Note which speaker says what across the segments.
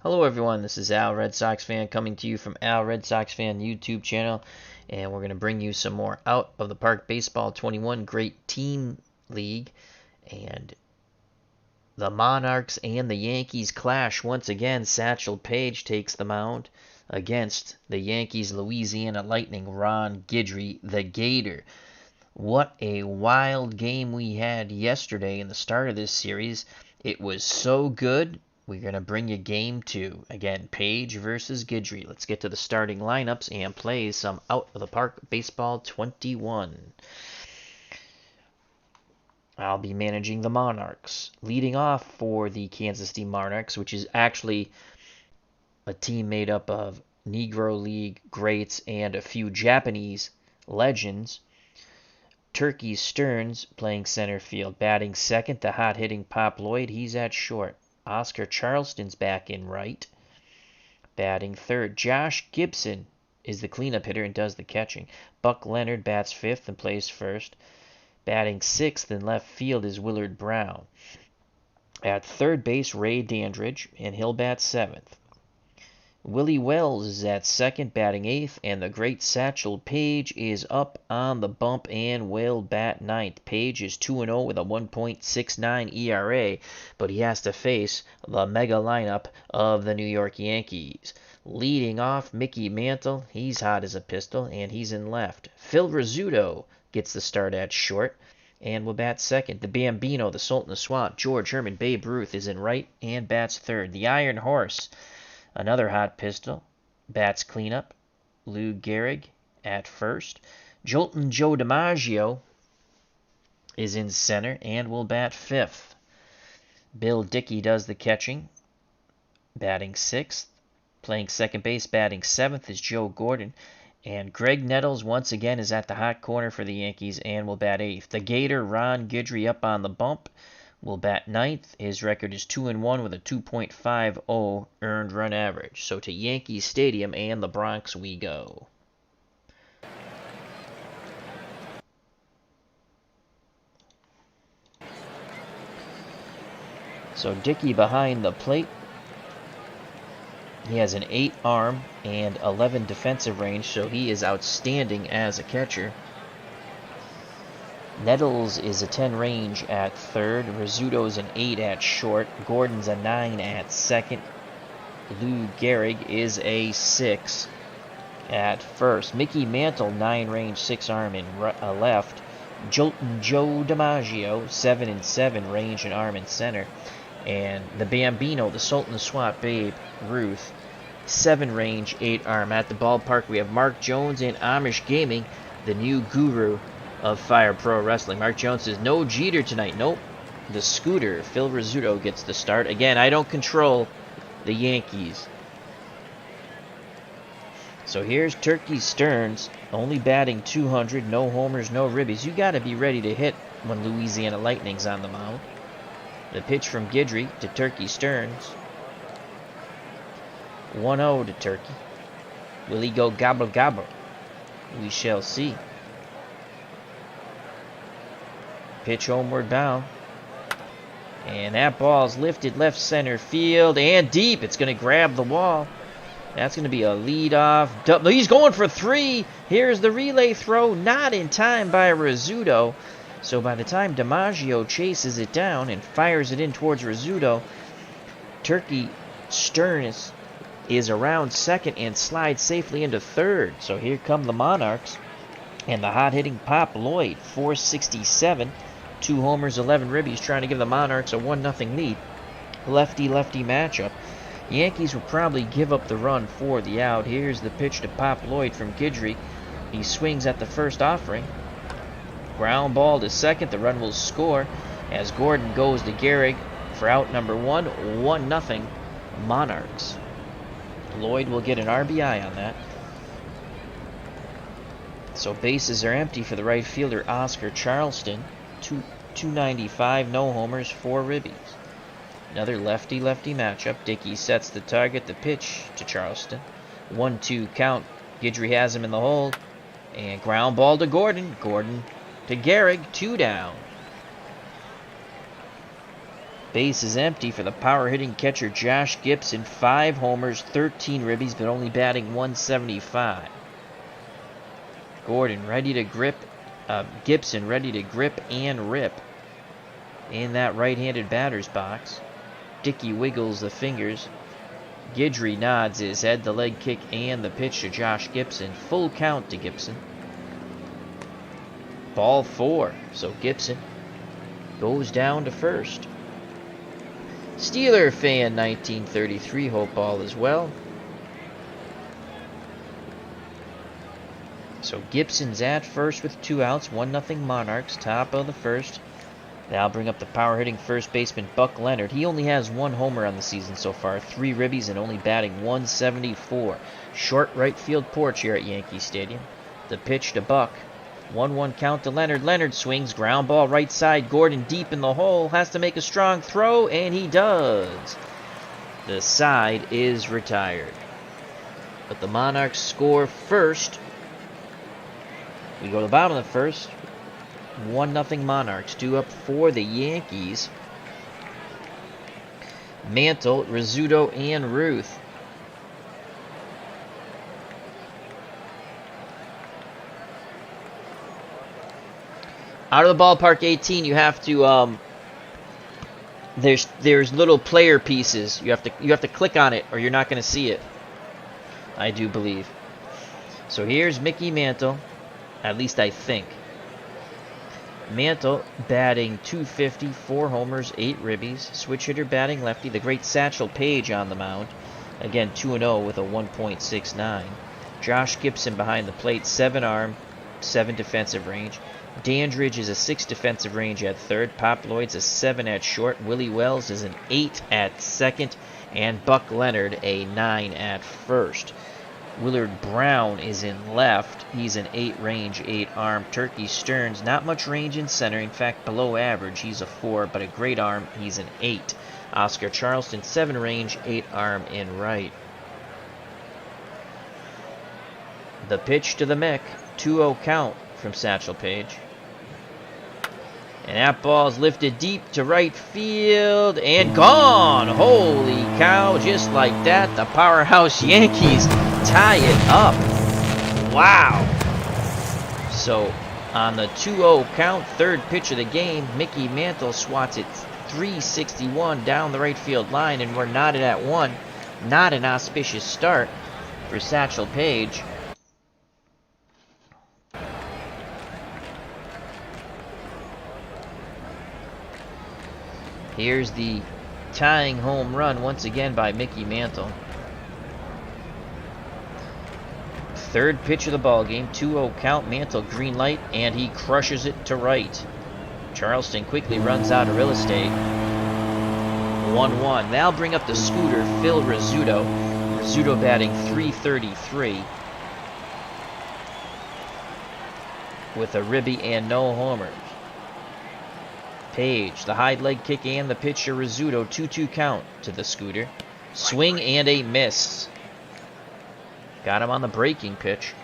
Speaker 1: Hello everyone, this is Al Red Sox Fan coming to you from Al Red Sox Fan YouTube channel, and we're going to bring you some more Out of the Park Baseball 21 Great Team League, and the Monarchs and the Yankees clash once again. Satchel Paige takes the mound against the Yankees Louisiana Lightning Ron Guidry, the Gator. What a wild game we had yesterday in the start of this series. It was so good. We're going to bring you game 2. Again, Page versus Guidry. Let's get to the starting lineups and play some Out of the Park Baseball 21. I'll be managing the Monarchs. Leading off for the Kansas City Monarchs, which is actually a team made up of Negro League greats and a few Japanese legends. Turkey Stearns playing center field. Batting second, the hot-hitting Pop Lloyd. He's at short. Oscar Charleston's back in right. Batting third, Josh Gibson is the cleanup hitter and does the catching. Buck Leonard bats fifth and plays first. Batting sixth in left field is Willard Brown. At third base, Ray Dandridge, and he'll bat seventh. Willie Wells is at second, batting eighth, and the great Satchel Paige is up on the bump and will bat ninth. Paige is 2-0 with a 1.69 ERA, but he has to face the mega lineup of the New York Yankees. Leading off, Mickey Mantle. He's hot as a pistol, and he's in left. Phil Rizzuto gets the start at short and will bat second. The Bambino, the Sultan of Swamp, George Herman Babe Ruth, is in right and bats third. The Iron Horse, another hot pistol, bats cleanup. Lou Gehrig at first. Joltin' Joe DiMaggio is in center and will bat fifth. Bill Dickey does the catching, batting sixth. Playing second base, batting seventh, is Joe Gordon. And Greg Nettles once again is at the hot corner for the Yankees and will bat eighth. The Gator, Ron Guidry, up on the bump, will bat ninth. His record is 2-1 with a 2.50 earned run average. So to Yankee Stadium and the Bronx we go. So Dickey behind the plate. He has an 8 arm and 11 defensive range, so he is outstanding as a catcher. Nettles is a 10 range at third. Rizzuto's an 8 at short. Gordon's a 9 at second. Lou Gehrig is a 6 at first. Mickey Mantle, 9 range, 6 arm in left. Joltin' Joe DiMaggio, 7 and 7 range and arm in center. And the Bambino, the Sultan of Swamp, Babe Ruth, 7 range, 8 arm. At the ballpark, we have Mark Jones and Amish Gaming, the new guru of Fire Pro Wrestling. Mark Jones says, no Jeter tonight. Nope. The Scooter, Phil Rizzuto, gets the start. Again, I don't control the Yankees. So here's Turkey Stearns, only batting 200, no homers, no ribbies. You got to be ready to hit when Louisiana Lightning's on the mound. The pitch from Guidry to Turkey Stearns. 1-0 to Turkey. Will he go gobble gobble? We shall see. Pitch homeward bound. And that ball's lifted left center field and deep. It's going to grab the wall. That's going to be a leadoff double. He's going for 3. Here's the relay throw. Not in time by Rizzuto. So by the time DiMaggio chases it down and fires it in towards Rizzuto, Turkey Stearns is around second and slides safely into third. So here come the Monarchs and the hot-hitting Pop Lloyd, 467, 2 homers, 11 ribbies, trying to give the Monarchs a 1-0 lead. Lefty-lefty matchup. Yankees will probably give up the run for the out. Here's the pitch to Pop Lloyd from Guidry. He swings at the first offering. Ground ball to second. The run will score as Gordon goes to Gehrig for out number 1. 1-0 Monarchs. Lloyd will get an RBI on that. So bases are empty for the right fielder Oscar Charleston. 295, no homers, 4 ribbies. Another lefty-lefty matchup. Dickey sets the target. The pitch to Charleston. 1-2 count. Guidry has him in the hole. And ground ball to Gordon. Gordon to Gehrig, 2 down. Base is empty for the power-hitting catcher Josh Gibson. 5 homers, 13 ribbies, but only batting 175. Gordon ready to grip. Gibson ready to grip and rip in that right-handed batter's box. Dickey wiggles the fingers. Guidry nods his head. The leg kick and the pitch to Josh Gibson. Full count to Gibson. Ball 4. So Gibson goes down to first. Steeler fan 1933, hope all is well. So Gibson's at first with 2 outs, 1-0 Monarchs, top of the first. That'll bring up the power-hitting first baseman Buck Leonard. He only has 1 homer on the season so far, 3 ribbies, and only batting 174. Short right field porch here at Yankee Stadium. The pitch to Buck. 1-1 count to Leonard. Leonard swings, ground ball right side. Gordon deep in the hole, has to make a strong throw, and he does. The side is retired. But the Monarchs score first. We go to the bottom of the first. 1-0 Monarchs. 2 up for the Yankees. Mantle, Rizzuto, and Ruth. Out of the ballpark 18, you have to there's little player pieces. You have to click on it or you're not going to see it. I do believe. So here's Mickey Mantle. At least I think. Mantle batting .250, 4 homers, 8 ribbies. Switch hitter batting lefty. The great Satchel Paige on the mound. Again, 2-0 with a 1.69. Josh Gibson behind the plate, 7 arm, 7 defensive range. Dandridge is a 6 defensive range at third. Pop Lloyd's a 7 at short. Willie Wells is an 8 at second. And Buck Leonard a 9 at first. Willard Brown is in left. He's an 8 range, 8 arm. Turkey Stearns, not much range in center. In fact, below average. He's a 4, but a great arm. He's an 8. Oscar Charleston, 7 range, 8 arm in right. The pitch to the Mick. 2-0 count from Satchel Paige. And that ball is lifted deep to right field and gone. Holy cow, just like that, the powerhouse Yankees tie it up. Wow. So on the 2-0 count, third pitch of the game, Mickey Mantle swats it 361 down the right field line, and we're knotted at 1. Not an auspicious start for Satchel Paige. Here's the tying home run once again by Mickey Mantle. Third pitch of the ball game, 2-0 count. Mantle green light, and he crushes it to right. Charleston quickly runs out of real estate. 1-1. That'll bring up the scooter, Phil Rizzuto. Rizzuto batting .333 with a ribby and no homers. Page, the high leg kick and the pitch to Rizzuto. 2-2 count to the scooter. Swing and a miss. Got him on the breaking pitch.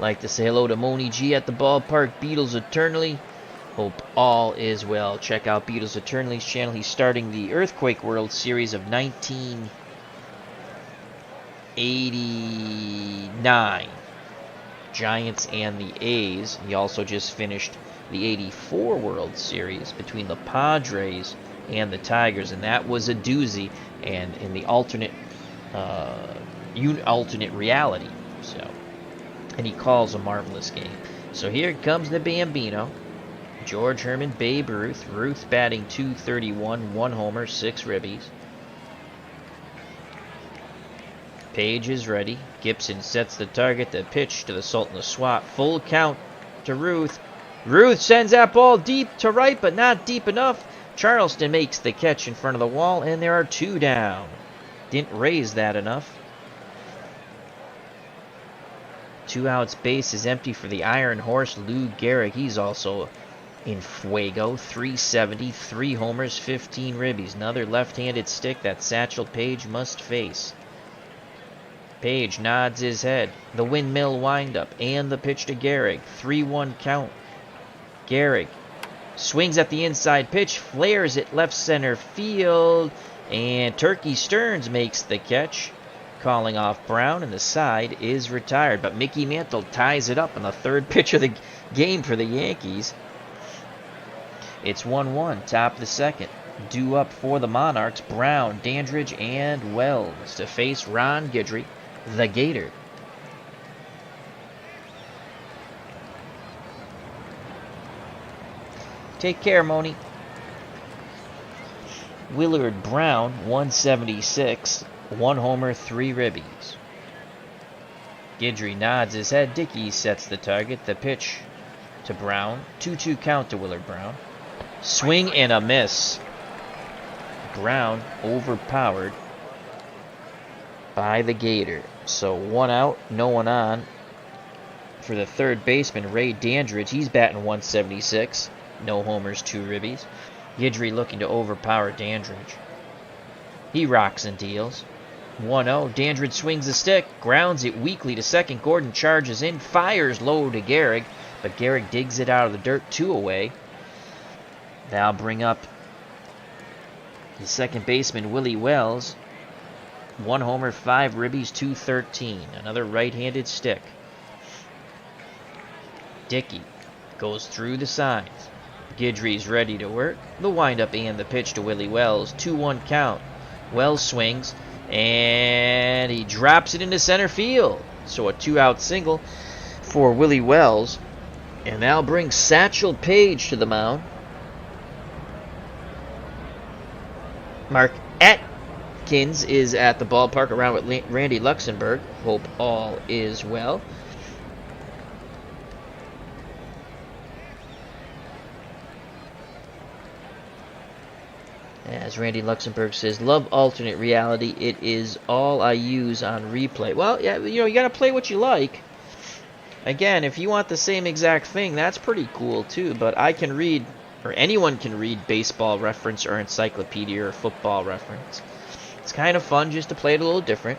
Speaker 1: Like to say hello to Moni G at the ballpark. Beatles Eternally. Hope all is well. Check out Beatles Eternaly's channel. He's starting the Earthquake World Series of 1989. Giants and the A's. He also just finished the 84 World Series between the Padres and the Tigers, and that was a doozy, and in the alternate reality. So, and he calls a marvelous game. So here comes the Bambino, George Herman, Babe Ruth. Ruth batting .231, 1 homer, 6 ribbies. Page is ready. Gibson sets the target. The pitch to the Sultan of Swat. Full count to Ruth. Ruth sends that ball deep to right, but not deep enough. Charleston makes the catch in front of the wall, and there are 2 down. Didn't raise that enough. 2 outs, base is empty for the Iron Horse, Lou Gehrig. He's also in fuego. .370, 3 homers, 15 ribbies. Another left-handed stick that Satchel Paige must face. Page nods his head. The windmill windup and the pitch to Gehrig. 3-1 count. Gehrig Swings at the inside pitch, flares it left center field, and Turkey Stearns makes the catch, calling off Brown, and the side is retired. But Mickey Mantle ties it up on the third pitch of the game for the Yankees. It's 1-1, top of the second. Due up for the Monarchs, Brown, Dandridge, and Wells to face Ron Guidry, the Gator. Take care, Moni. Willard Brown, 176, 1 homer, 3 ribbies. Guidry nods his head. Dickey sets the target. The pitch to Brown. 2-2 count to Willard Brown. Swing and a miss. Brown overpowered by the Gator. So 1 out, no one on for the third baseman, Ray Dandridge. He's batting 176. No homers, 2 ribbies. Guidry looking to overpower Dandridge. He rocks and deals. 1-0. Dandridge swings the stick, grounds it weakly to second. Gordon charges in, fires low to Gehrig, but Gehrig digs it out of the dirt, 2 away. That'll bring up the second baseman, Willie Wells. 1 homer, 5 ribbies, 213. Another right-handed stick. Dickey goes through the signs. Guidry's ready to work. The windup and the pitch to Willie Wells. 2-1 count. Wells swings, and he drops it into center field. So a 2-out single for Willie Wells. And that'll bring Satchel Paige to the mound. Mark Atkins is at the ballpark around with Randy Luxembourg. Hope all is well. As Randy Luxembourg says, love alternate reality. It is all I use on replay. Well, yeah, you got to play what you like. Again, if you want the same exact thing, that's pretty cool too. But I can read, or anyone can read Baseball Reference or Encyclopedia or Football Reference. It's kind of fun just to play it a little different.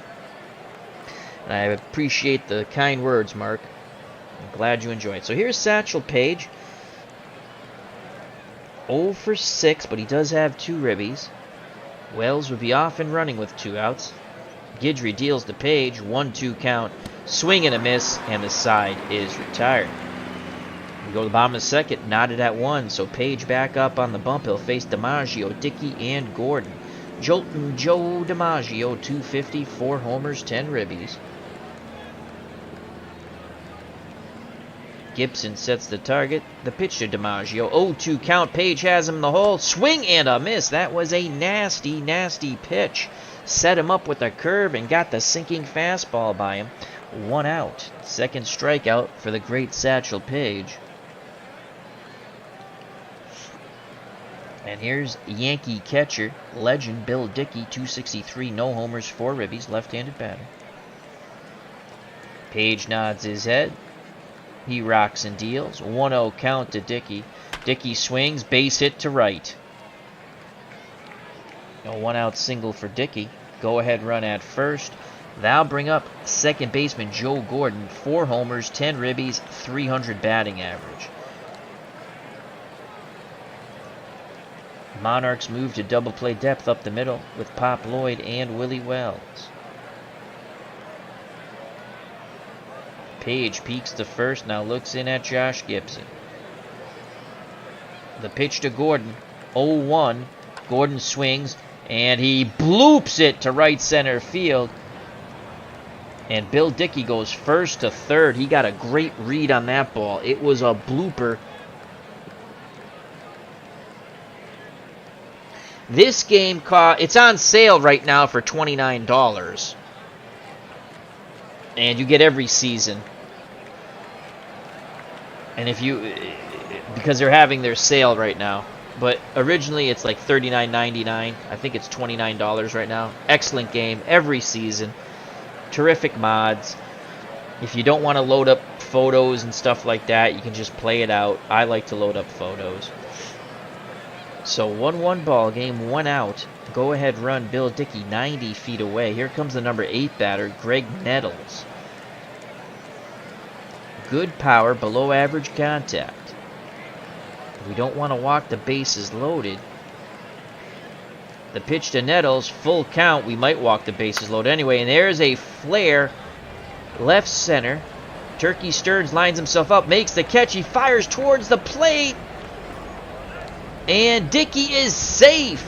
Speaker 1: And I appreciate the kind words, Mark. I'm glad you enjoyed. So here's Satchel Paige. 0 for 6, but he does have 2 ribbies. Wells would be off and running with 2 outs. Guidry deals to Paige. 1-2 count. Swing and a miss, and the side is retired. We go to the bottom of the second, knotted at 1, so Paige back up on the bump. He'll face DiMaggio, Dickey, and Gordon. Joltin' Joe DiMaggio, 250, 4 homers, 10 ribbies. Gibson sets the target. The pitch to DiMaggio. 0-2 count. Paige has him in the hole. Swing and a miss. That was a nasty, nasty pitch. Set him up with a curve and got the sinking fastball by him. 1 out. Second strikeout for the great Satchel Paige. And here's Yankee catcher, legend Bill Dickey, 263, no homers, 4 ribbies, left-handed batter. Paige nods his head. He rocks and deals. 1-0 count to Dickey. Dickey swings, base hit to right. A 1-out single for Dickey. Go-ahead run at first. That'll bring up second baseman Joe Gordon. 4 homers, 10 ribbies, 300 batting average. Monarchs move to double play depth up the middle with Pop Lloyd and Willie Wells. Paige peeks to first, now looks in at Josh Gibson. The pitch to Gordon, 0-1. Gordon swings, and he bloops it to right center field. And Bill Dickey goes first to third. He got a great read on that ball. It was a blooper. This game, it's on sale right now for $29. And you get every season. And if you, because they're having their sale right now. But originally it's like $39.99. I think it's $29 right now. Excellent game, every season. Terrific mods. If you don't want to load up photos and stuff like that, you can just play it out. I like to load up photos. So 1-1 ball game, 1 out. Go ahead run, Bill Dickey 90 feet away. Here comes the number 8 batter, Greg Nettles. Good power, below average contact. We don't want to walk the bases loaded. The pitch to Nettles, full count. We might walk the bases loaded anyway. And there's a flare, left center. Turkey Stearns lines himself up, makes the catch. He fires towards the plate. And Dickey is safe.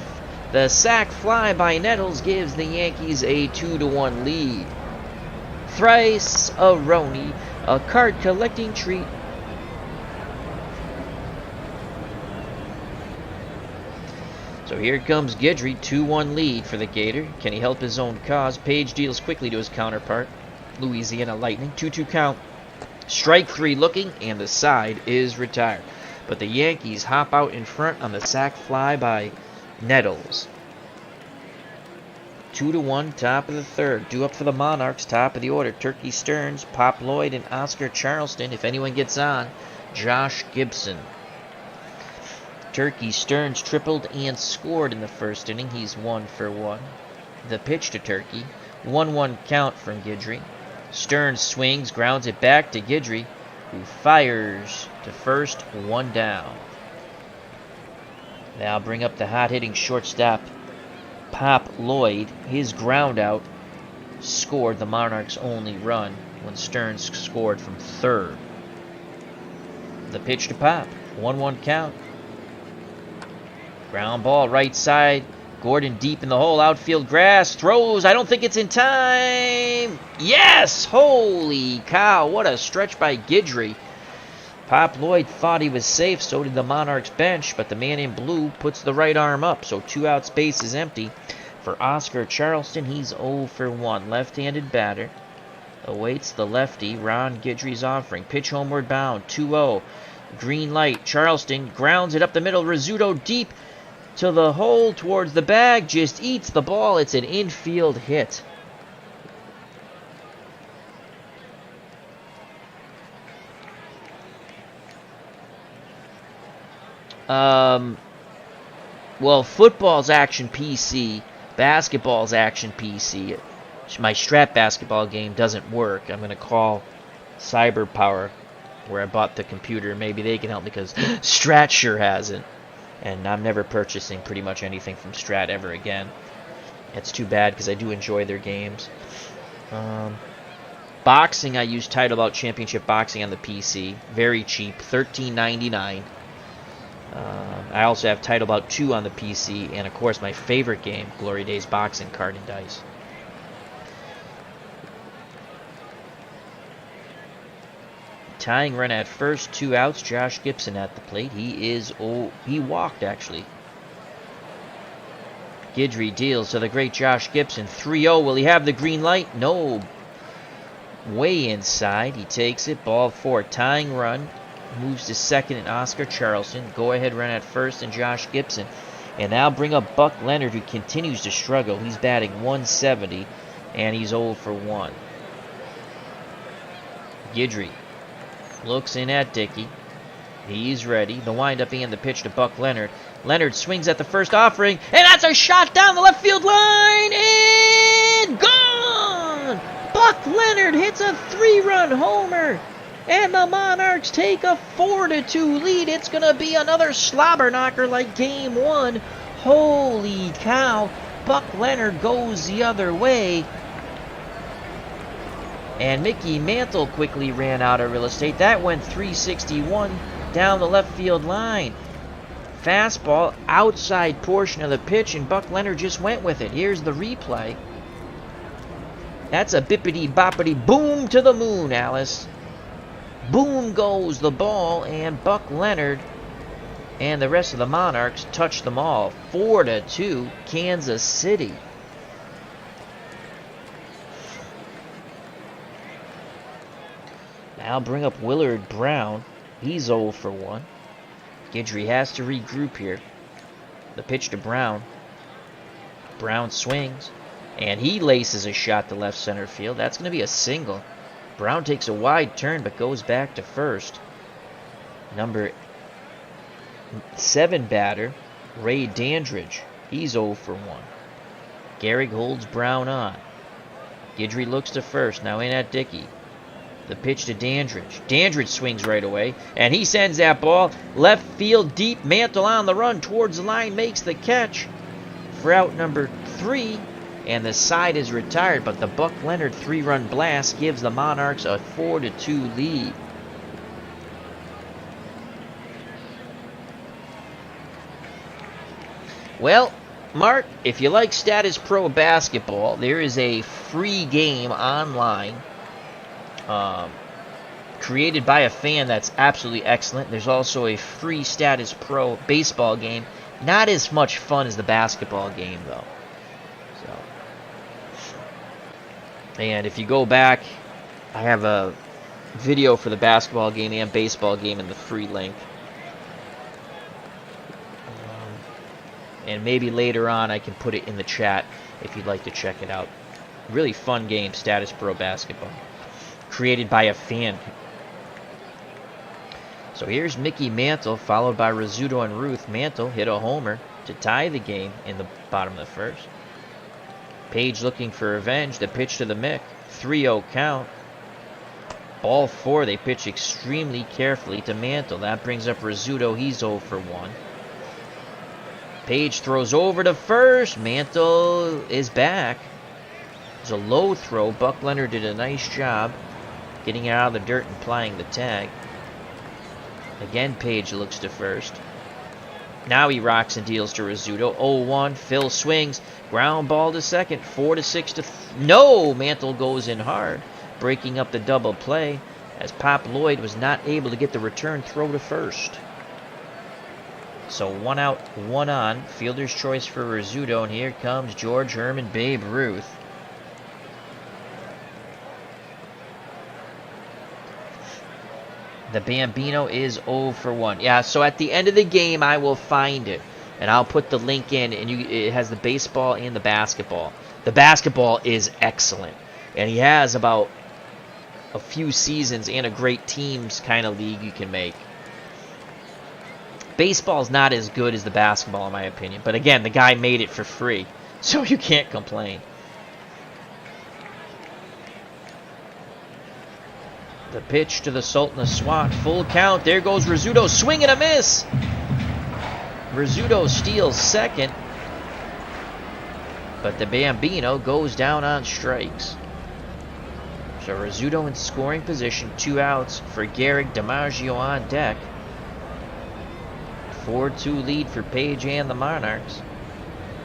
Speaker 1: The sac fly by Nettles gives the Yankees a 2-1 lead. Thrice a Roni, a card collecting treat. So here comes Guidry, 2-1 lead for the Gator. Can he help his own cause? Page deals quickly to his counterpart, Louisiana Lightning. 2-2 count. Strike 3 looking, and the side is retired. But the Yankees hop out in front on the sac fly by Nettles. 2-1, top of the third. Due up for the Monarchs, top of the order. Turkey Stearns, Pop Lloyd, and Oscar Charleston. If anyone gets on, Josh Gibson. Turkey Stearns tripled and scored in the first inning. He's 1 for 1. The pitch to Turkey. 1-1 count from Guidry. Stearns swings, grounds it back to Guidry, who fires to first, 1 down. Now bring up the hot-hitting shortstop, Pop Lloyd. His ground out scored the Monarchs' only run when Stearns scored from third. The pitch to Pop. 1-1 count. Ground ball right side. Gordon deep in the hole. Outfield grass. Throws. I don't think it's in time. Yes! Holy cow. What a stretch by Guidry. Pop Lloyd thought he was safe. So did the Monarchs bench. But the man in blue puts the right arm up. So 2 out, space is empty. For Oscar Charleston, he's 0 for 1. Left-handed batter. Awaits the lefty, Ron Guidry's offering. Pitch homeward bound. 2-0. Green light. Charleston grounds it up the middle. Rizzuto deep to the hole towards the bag. Just eats the ball. It's an infield hit. Well, football's action PC. Basketball's action PC. My Strat basketball game doesn't work. I'm going to call CyberPower, where I bought the computer. Maybe they can help me, because Strat sure hasn't. And I'm never purchasing pretty much anything from Strat ever again. It's too bad, because I do enjoy their games. Boxing, I use Title Bout Championship Boxing on the PC. Very cheap, $13.99. I also have Title Bout 2 on the PC. And, of course, my favorite game, Glory Days Boxing Card and Dice. Tying run at first, 2 outs. Josh Gibson at the plate. He walked, actually. Guidry deals to the great Josh Gibson. 3-0. Will he have the green light? No. Way inside. He takes it. Ball 4. Tying run. Moves to second and Oscar Charleston. Go ahead run at first and Josh Gibson. And now bring up Buck Leonard, who continues to struggle. He's batting 170 and he's 0 for 1. Guidry looks in at Dickey. He's ready. The windup and the pitch to Buck Leonard. Leonard swings at the first offering, and that's a shot down the left field line, and gone! Buck Leonard hits a 3-run homer, and the Monarchs take a 4-2 lead. It's going to be another slobber knocker like Game 1. Holy cow. Buck Leonard goes the other way. And Mickey Mantle quickly ran out of real estate. That went 361 down the left field line. Fastball, outside portion of the pitch, and Buck Leonard just went with it. Here's the replay. That's a bippity-boppity boom to the moon, Alice. Boom goes the ball, and Buck Leonard and the rest of the Monarchs touch them all. 4-2, Kansas City. Now bring up Willard Brown. He's 0 for 1. Guidry has to regroup here. The pitch to Brown. Brown swings, and he laces a shot to left center field. That's going to be a single. Brown takes a wide turn but goes back to first. Number 7 batter, Ray Dandridge. He's 0 for 1. Gehrig holds Brown on. Guidry looks to first. Now in at Dickey. The pitch to Dandridge. Dandridge swings right away, and he sends that ball left field deep. Mantle on the run towards the line, makes the catch for out number 3, and the side is retired, but the Buck Leonard 3-run blast gives the Monarchs a 4-2 lead. Well, Mark, if you like Status Pro basketball, there is a free game online created by a fan that's absolutely excellent. There's also a free Status Pro baseball game. Not as much fun as the basketball game, though. And if you go back, I have a video for the basketball game and baseball game in the free link. And maybe later on I can put it in the chat if you'd like to check it out. Really fun game, Status Pro basketball. Created by a fan. So here's Mickey Mantle, followed by Rizzuto and Ruth. Mantle hit a homer to tie the game in the bottom of the first. Page looking for revenge. The pitch to the Mick. 3-0 count. Ball 4. They pitch extremely carefully to Mantle. That brings up Rizzuto. He's 0 for 1. Page throws over to first. Mantle is back. It's a low throw. Buck Leonard did a nice job getting it out of the dirt and applying the tag. Again, Page looks to first. Now he rocks and deals to Rizzuto. 0-1. Phil swings. Ground ball to second. 4-6 to... No! Mantle goes in hard, breaking up the double play as Pop Lloyd was not able to get the return throw to first. So 1 out, 1 on. Fielder's choice for Rizzuto, and here comes George Herman, Babe Ruth. The Bambino is 0 for 1. Yeah, so at the end of the game, I will find it, and I'll put the link in, and it has the baseball and the basketball. The basketball is excellent, and he has about a few seasons and a great teams kind of league you can make. Baseball's not as good as the basketball, in my opinion, but again, the guy made it for free, so you can't complain. The pitch to the Sultan of Swat, full count. There goes Rizzuto, swing and a miss. Rizzuto steals second, but the Bambino goes down on strikes. So Rizzuto in scoring position, 2 outs for Garrick. DiMaggio on deck. 4-2 lead for Page and the Monarchs.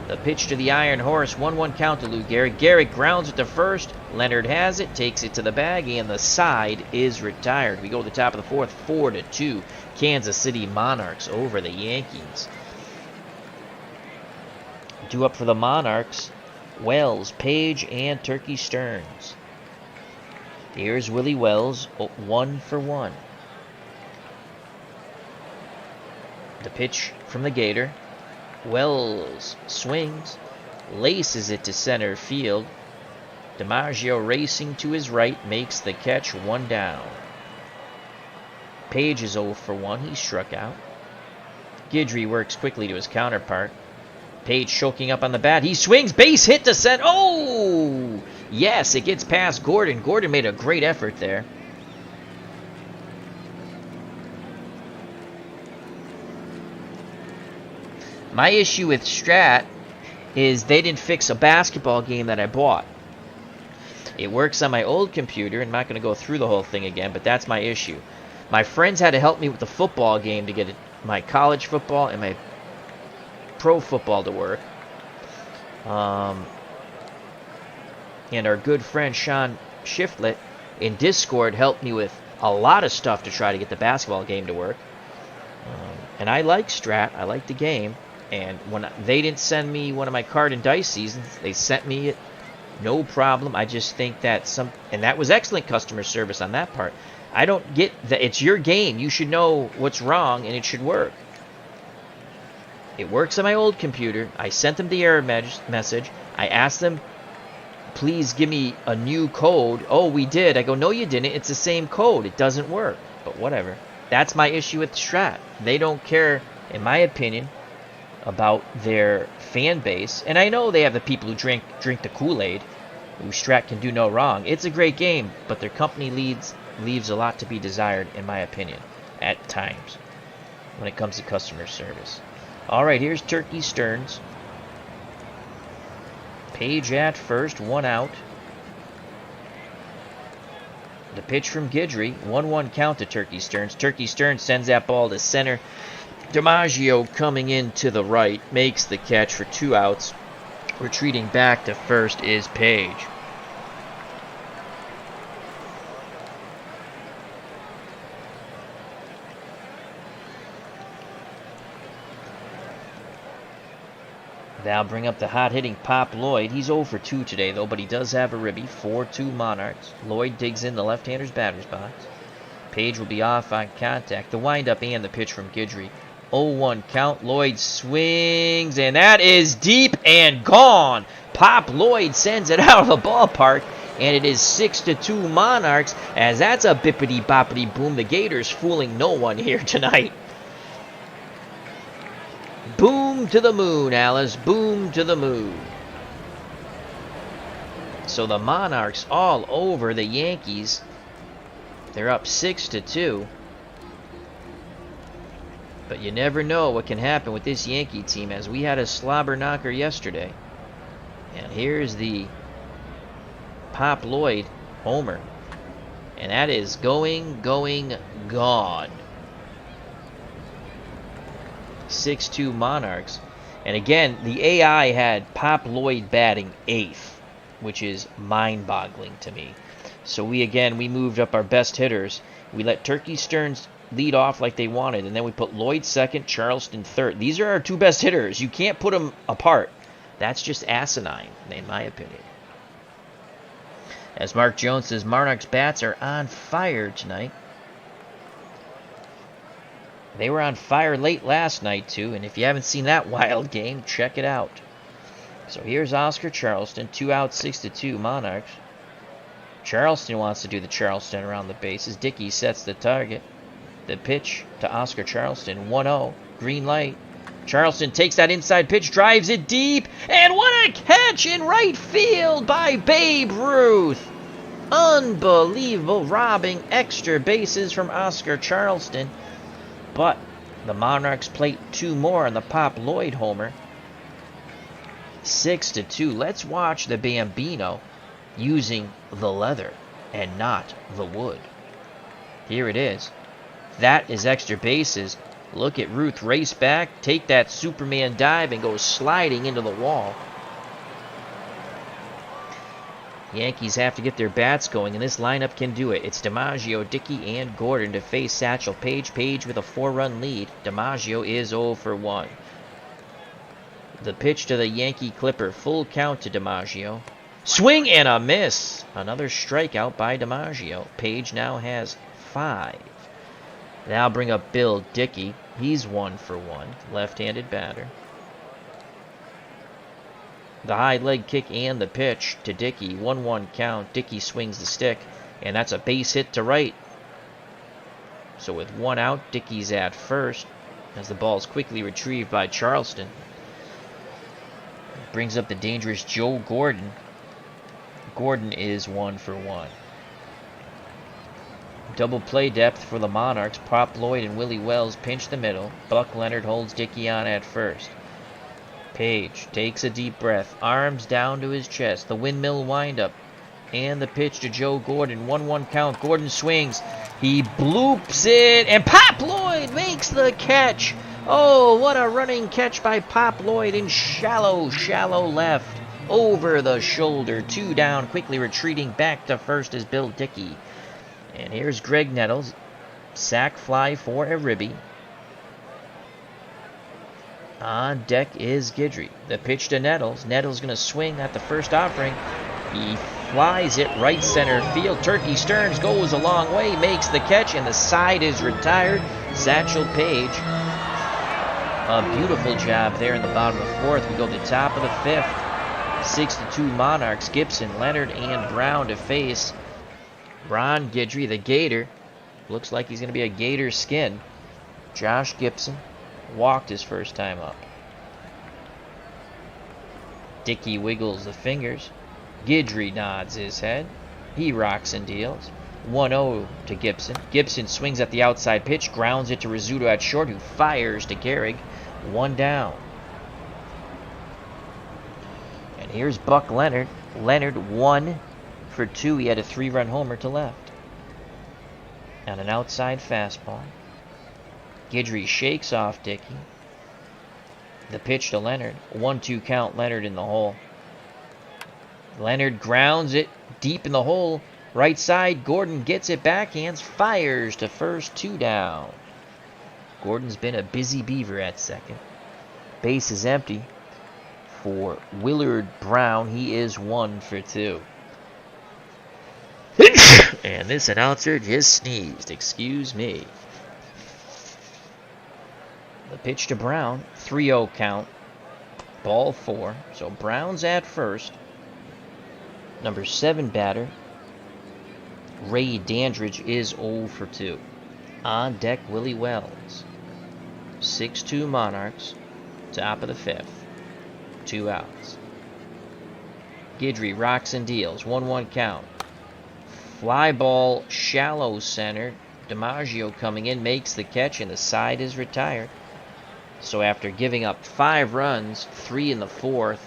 Speaker 1: The pitch to the Iron Horse, 1-1 count to Lou Gehrig. Gehrig grounds it to first. Leonard has it, takes it to the bag, and the side is retired. We go to the top of the fourth, 4-2. Kansas City Monarchs over the Yankees. Due up for the Monarchs, Wells, Page, and Turkey Stearns. Here's Willie Wells, 1 for 1. The pitch from the Gator. Wells swings, laces it to center field. DiMaggio racing to his right, makes the catch, 1 down. Page is 0 for 1, he struck out. Guidry works quickly to his counterpart. Page choking up on the bat, he swings, base hit to center. Oh! Yes, it gets past Gordon. Gordon made a great effort there. My issue with Strat is they didn't fix a basketball game that I bought. It works on my old computer, and I'm not going to go through the whole thing again, but that's my issue. My friends had to help me with the football game to get my college football and my pro football to work. And our good friend Sean Shiflett in Discord helped me with a lot of stuff to try to get the basketball game to work. And I like Strat. I like the game. And when they didn't send me one of my card and dice seasons, they sent me it, no problem. I just think that and that was excellent customer service on that part. I don't get that. It's your game. You should know what's wrong, and it should work. It works on my old computer. I sent them the error message. I asked them, please give me a new code. Oh, we did. I go, no, you didn't. It's the same code. It doesn't work. But whatever. That's my issue with Strat. They don't care, in my opinion, about their fan base. And I know they have the people who drink the Kool-Aid, who Strat can do no wrong. It's a great game, but their company leads leaves a lot to be desired, in my opinion, at times, when it comes to customer service. All right, here's Turkey Stearns. Page at first, 1 out. The pitch from Guidry, 1-1 count to Turkey Stearns. Turkey Stearns sends that ball to center. DiMaggio coming in to the right, makes the catch for 2 outs. Retreating back to first is Page. That'll bring up the hot-hitting Pop Lloyd. He's 0 for 2 today, though, but he does have a ribby. 4-2 Monarchs. Lloyd digs in the left-hander's batter's box. Page will be off on contact. The windup and the pitch from Guidry. 0-1 count. Lloyd swings, and that is deep and gone. Pop Lloyd sends it out of the ballpark, and it is 6-2 Monarchs, as that's a bippity-boppity boom. The Gators fooling no one here tonight. Boom to the moon, Alice. Boom to the moon. So the Monarchs all over the Yankees. They're up 6-2. But you never know what can happen with this Yankee team, as we had a slobber knocker yesterday. And here's the Pop Lloyd homer. And that is going, gone. 6-2 Monarchs. And again, the AI had Pop Lloyd batting 8th, which is mind-boggling to me. So we moved up our best hitters. We let Turkey Stearns lead off like they wanted, and then we put Lloyd second, Charleston third. These are our 2 best hitters. You can't put them apart. That's just asinine, in my opinion. As Mark Jones says, Monarchs bats are on fire tonight. They were on fire late last night, too, and if you haven't seen that wild game, check it out. So here's Oscar Charleston, 2 out, 6-2 Monarchs. Charleston wants to do the Charleston around the bases. Dickey sets the target. The pitch to Oscar Charleston, 1-0, green light. Charleston takes that inside pitch, drives it deep, and what a catch in right field by Babe Ruth. Unbelievable, robbing extra bases from Oscar Charleston. But the Monarchs plate 2 more on the Pop Lloyd homer. 6-2. Let's watch the Bambino using the leather and not the wood. Here it is. That is extra bases. Look at Ruth race back, take that Superman dive, and go sliding into the wall. Yankees have to get their bats going, and this lineup can do it. It's DiMaggio, Dickey, and Gordon to face Satchel Paige. Paige with a 4-run lead. DiMaggio is 0 for 1. The pitch to the Yankee Clipper. Full count to DiMaggio. Swing and a miss. Another strikeout by DiMaggio. Paige now has 5. Now bring up Bill Dickey. He's 1 for 1. Left-handed batter. The high leg kick and the pitch to Dickey. 1-1 count. Dickey swings the stick, and that's a base hit to right. So with 1 out, Dickey's at first as the ball is quickly retrieved by Charleston. Brings up the dangerous Joe Gordon. Gordon is 1 for 1. Double play depth for the Monarchs. Pop Lloyd and Willie Wells pinch the middle. Buck Leonard holds Dickey on at first. Page takes a deep breath. Arms down to his chest. The windmill windup. And the pitch to Joe Gordon. 1-1 count. Gordon swings. He bloops it. And Pop Lloyd makes the catch. Oh, what a running catch by Pop Lloyd in shallow left. Over the shoulder. 2 down. Quickly retreating back to first is Bill Dickey. And here's Greg Nettles. Sack fly for a ribby. On deck is Guidry. The pitch to Nettles. Nettles going to swing at the first offering. He flies it right center field. Turkey Stearns goes a long way, makes the catch, and the side is retired. Satchel Paige. A beautiful job there in the bottom of the 4th. We go to the top of the 5th. 6-2 Monarchs. Gibson, Leonard, and Brown to face Ron Guidry, the Gator. Looks like he's going to be a Gator skin. Josh Gibson walked his first time up. Dickey wiggles the fingers. Guidry nods his head. He rocks and deals. 1-0 to Gibson. Gibson swings at the outside pitch, grounds it to Rizzuto at short, who fires to Gehrig. 1 down. And here's Buck Leonard. Leonard 1 for 2. He had a 3-run homer to left. On an outside fastball. Guidry shakes off Dickey. The pitch to Leonard. 1-2 count, Leonard in the hole. Leonard grounds it deep in the hole. Right side, Gordon gets it backhands, fires to first, 2 down. Gordon's been a busy beaver at second. Base is empty for Willard Brown. He is 1 for 2. And this announcer just sneezed. Excuse me. The pitch to Brown. 3-0 count. Ball 4. So Brown's at first. Number 7 batter, Ray Dandridge, is 0 for 2. On deck, Willie Wells. 6-2 Monarchs. Top of the 5th. 2 outs. Guidry rocks and deals. 1-1 count. Fly ball, shallow center. DiMaggio coming in, makes the catch, and the side is retired. So after giving up 5 runs, 3 in the 4th,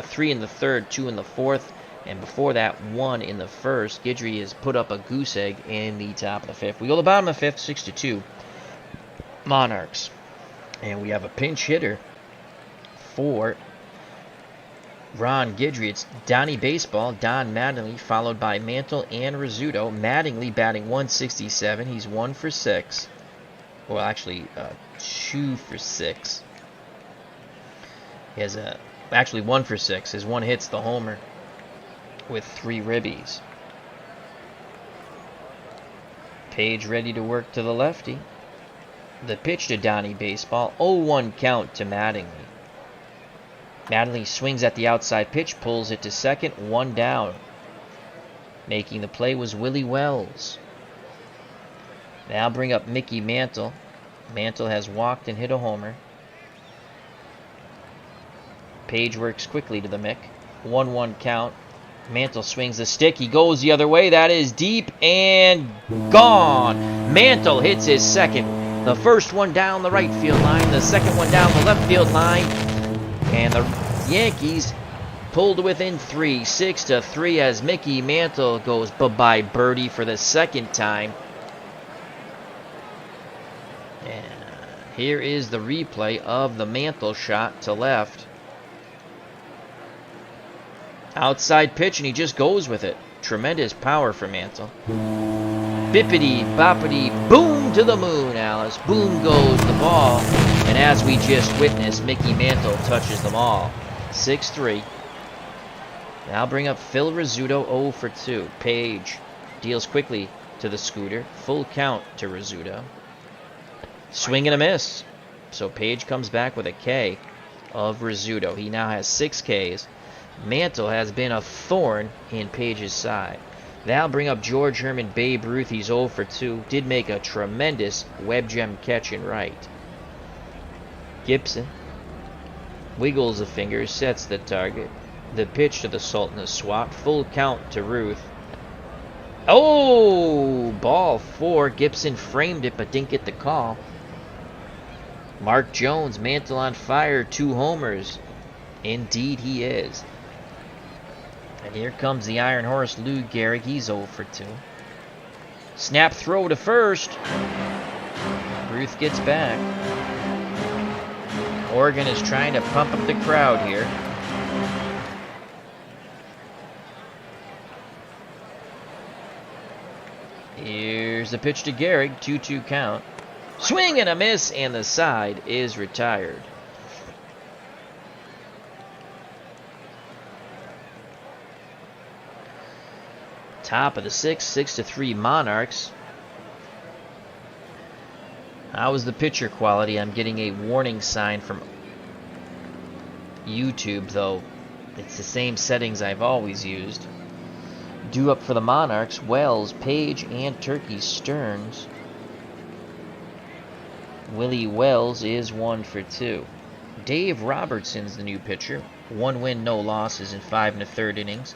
Speaker 1: 3 in the 3rd, 2 in the 4th, and before that, 1 in the 1st, Guidry has put up a goose egg in the top of the 5th. We go to the bottom of the 5th, 6-2 Monarchs. And we have a pinch hitter for Ron Guidry. It's Donnie Baseball, Don Mattingly, followed by Mantle and Rizzuto. Mattingly batting 167. He's 1 for 6. Well, actually, 2 for 6. He has actually 1 for 6. His 1 hits the homer with 3 ribbies. Page ready to work to the lefty. The pitch to Donnie Baseball. 0-1 count to Mattingly. Mattingly swings at the outside pitch, pulls it to second, 1 down. Making the play was Willie Wells. Now bring up Mickey Mantle. Mantle has walked and hit a homer. Page works quickly to the Mick. 1-1 count. Mantle swings the stick. He goes the other way. That is deep and gone. Mantle hits his second. The first one down the right field line. The second one down the left field line. And the Yankees pulled within 3. 6-3 as Mickey Mantle goes bye-bye birdie for the second time. And here is the replay of the Mantle shot to left. Outside pitch, and he just goes with it. Tremendous power for Mantle. Bippity, boppity, boom to the moon, Alice. Boom goes the ball. And as we just witnessed, Mickey Mantle touches them all. 6-3. Now bring up Phil Rizzuto, 0 for 2. Page deals quickly to the scooter. Full count to Rizzuto. Swing and a miss. So Page comes back with a K of Rizzuto. He now has 6 Ks. Mantle has been a thorn in Page's side. Now bring up George Herman Babe Ruth. He's 0 for 2. Did make a tremendous web gem catch in right. Gibson wiggles the fingers, sets the target. The pitch to the Sultan is swapped. Full count to Ruth. Oh, ball 4. Gibson framed it but didn't get the call. Mark Jones, Mantle on fire, 2 homers. Indeed he is. And here comes the Iron Horse, Lou Gehrig. He's 0 for 2. Snap throw to first. Ruth gets back. Oregon is trying to pump up the crowd here. Here's the pitch to Gehrig. 2-2 count. Swing and a miss, and the side is retired. Top of the 6th, 6-3 Monarchs. How is the pitcher quality? I'm getting a warning sign from YouTube, though it's the same settings I've always used. Due up for the Monarchs, Wells, Page, and Turkey Stearns. Willie Wells is 1 for 2. Dave Robertson's the new pitcher. 1 win, no losses in 5 1/3 innings.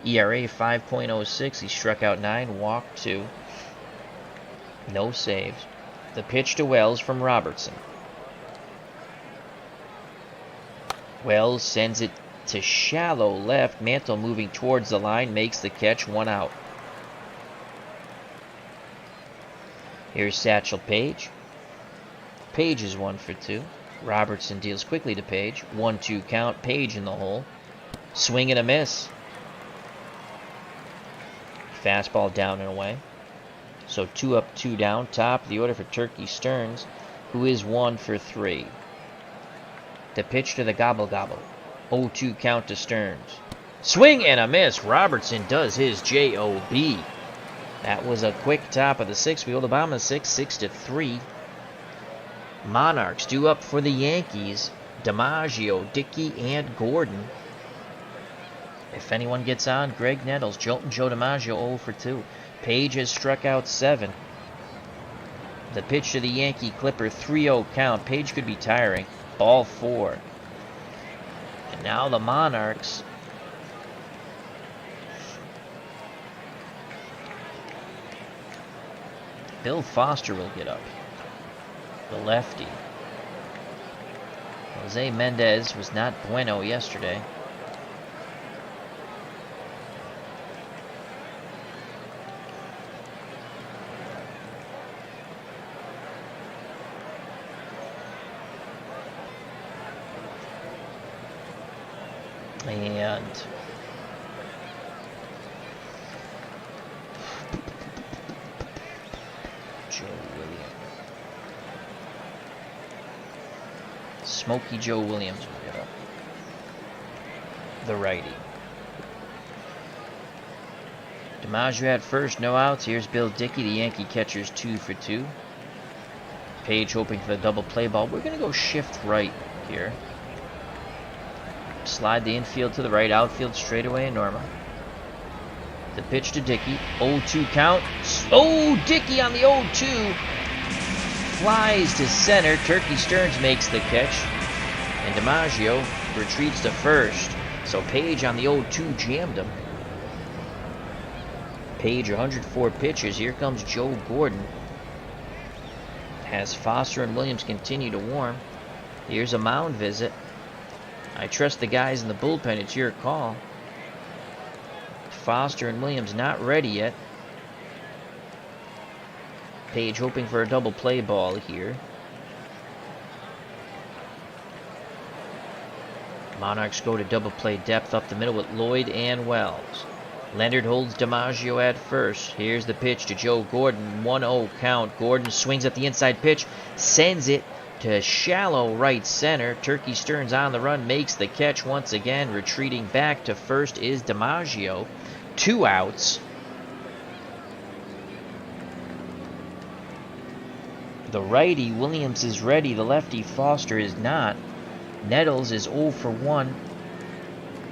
Speaker 1: ERA 5.06. He struck out 9, walked 2. No saves. The pitch to Wells from Robertson. Wells sends it to shallow left. Mantle moving towards the line, makes the catch, 1 out. Here's Satchel Paige. Paige is 1 for 2. Robertson deals quickly to Paige. 1-2 count. Paige in the hole. Swing and a miss. Fastball down and away. So 2 up, 2 down. Top of the order for Turkey Stearns, who is 1 for 3. The pitch to the gobble gobble. 0-2 count to Stearns. Swing and a miss. Robertson does his J-O-B. That was a quick top of the 6th. We hold the bottom of the 6th, 6-3. Monarchs due up for the Yankees. DiMaggio, Dickey, and Gordon. If anyone gets on, Greg Nettles. Joe DiMaggio 0 for 2. Paige has struck out 7. The pitch to the Yankee Clipper, 3-0 count. Paige could be tiring. Ball 4. And now the Monarchs. Bill Foster will get up. The lefty. Jose Mendez was not bueno yesterday. And Joe Williams. Smokey Joe Williams will get up. The righty. DiMaggio at first, no outs. Here's Bill Dickey, the Yankee catcher's 2 for 2. Paige hoping for the double play ball. We're going to go shift right here. Slide the infield to the right, outfield straightaway and normal. The pitch to Dickey, 0-2 count. Oh, Dickey on the 0-2. Flies to center. Turkey Stearns makes the catch. And DiMaggio retreats to first. So Paige on the 0-2 jammed him. Paige, 104 pitches. Here comes Joe Gordon. As Foster and Williams continue to warm. Here's a mound visit. I trust the guys in the bullpen. It's your call. Foster and Williams not ready yet. Paige hoping for a double play ball here. Monarchs go to double play depth up the middle with Lloyd and Wells. Leonard holds DiMaggio at first. Here's the pitch to Joe Gordon. 1-0 count. Gordon swings at the inside pitch. Sends it to shallow right center. Turkey Stearns on the run, makes the catch once again. Retreating back to first is DiMaggio. 2 outs. The righty, Williams, is ready. The lefty, Foster, is not. Nettles is 0 for 1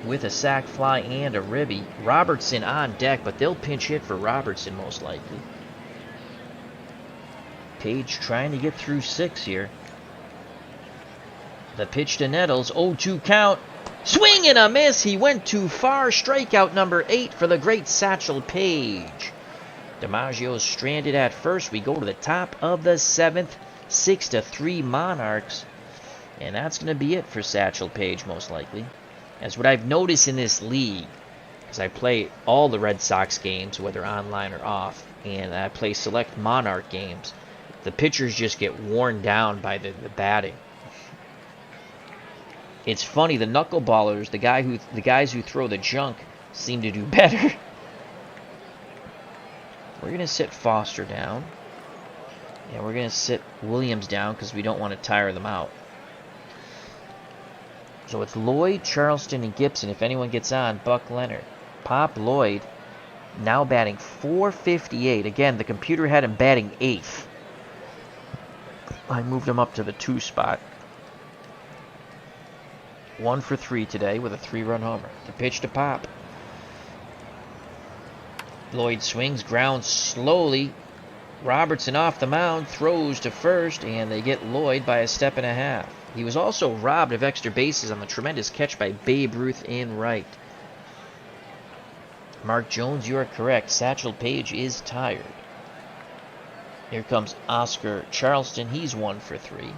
Speaker 1: with a sac fly and a ribby. Robertson on deck, but they'll pinch hit for Robertson most likely. Paige trying to get through 6 here. The pitch to Nettles, 0-2 count. Swing and a miss. He went too far. Strikeout number 8 for the great Satchel Paige. DiMaggio stranded at first. We go to the top of the 7th. 6-3 Monarchs. And that's going to be it for Satchel Paige most likely. As what I've noticed in this league, as I play all the Red Sox games, whether online or off, and I play select Monarch games, the pitchers just get worn down by the batting. It's funny, the knuckleballers, the guys who throw the junk, seem to do better. We're going to sit Foster down. And we're going to sit Williams down because we don't want to tire them out. So it's Lloyd, Charleston, and Gibson. If anyone gets on, Buck Leonard. Pop Lloyd now batting .458. Again, the computer had him batting 8th. I moved him up to the 2 spot. 1 for 3 today with a 3-run homer. The pitch to Pop. Lloyd swings, grounds slowly. Robertson off the mound, throws to first, and they get Lloyd by a step and a half. He was also robbed of extra bases on the tremendous catch by Babe Ruth in right. Mark Jones, you are correct. Satchel Paige is tired. Here comes Oscar Charleston. He's 1 for 3.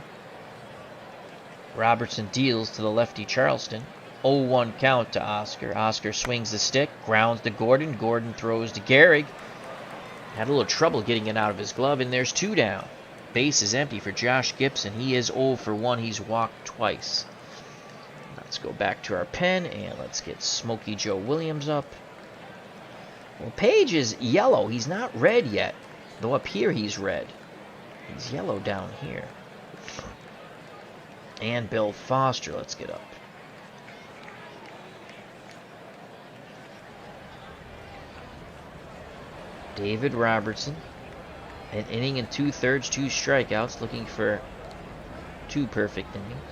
Speaker 1: Robertson deals to the lefty Charleston. 0-1 count to Oscar. Oscar swings the stick, grounds to Gordon. Gordon throws to Gehrig. Had a little trouble getting it out of his glove, and there's 2 down. Base is empty for Josh Gibson. He is 0 for 1. He's walked twice. Let's go back to our pen, and let's get Smokey Joe Williams up. Well, Paige is yellow. He's not red yet, though up here he's red. He's yellow down here. And Bill Foster, let's get up. David Robertson, an inning and 2/3, 2 strikeouts, looking for 2 perfect innings.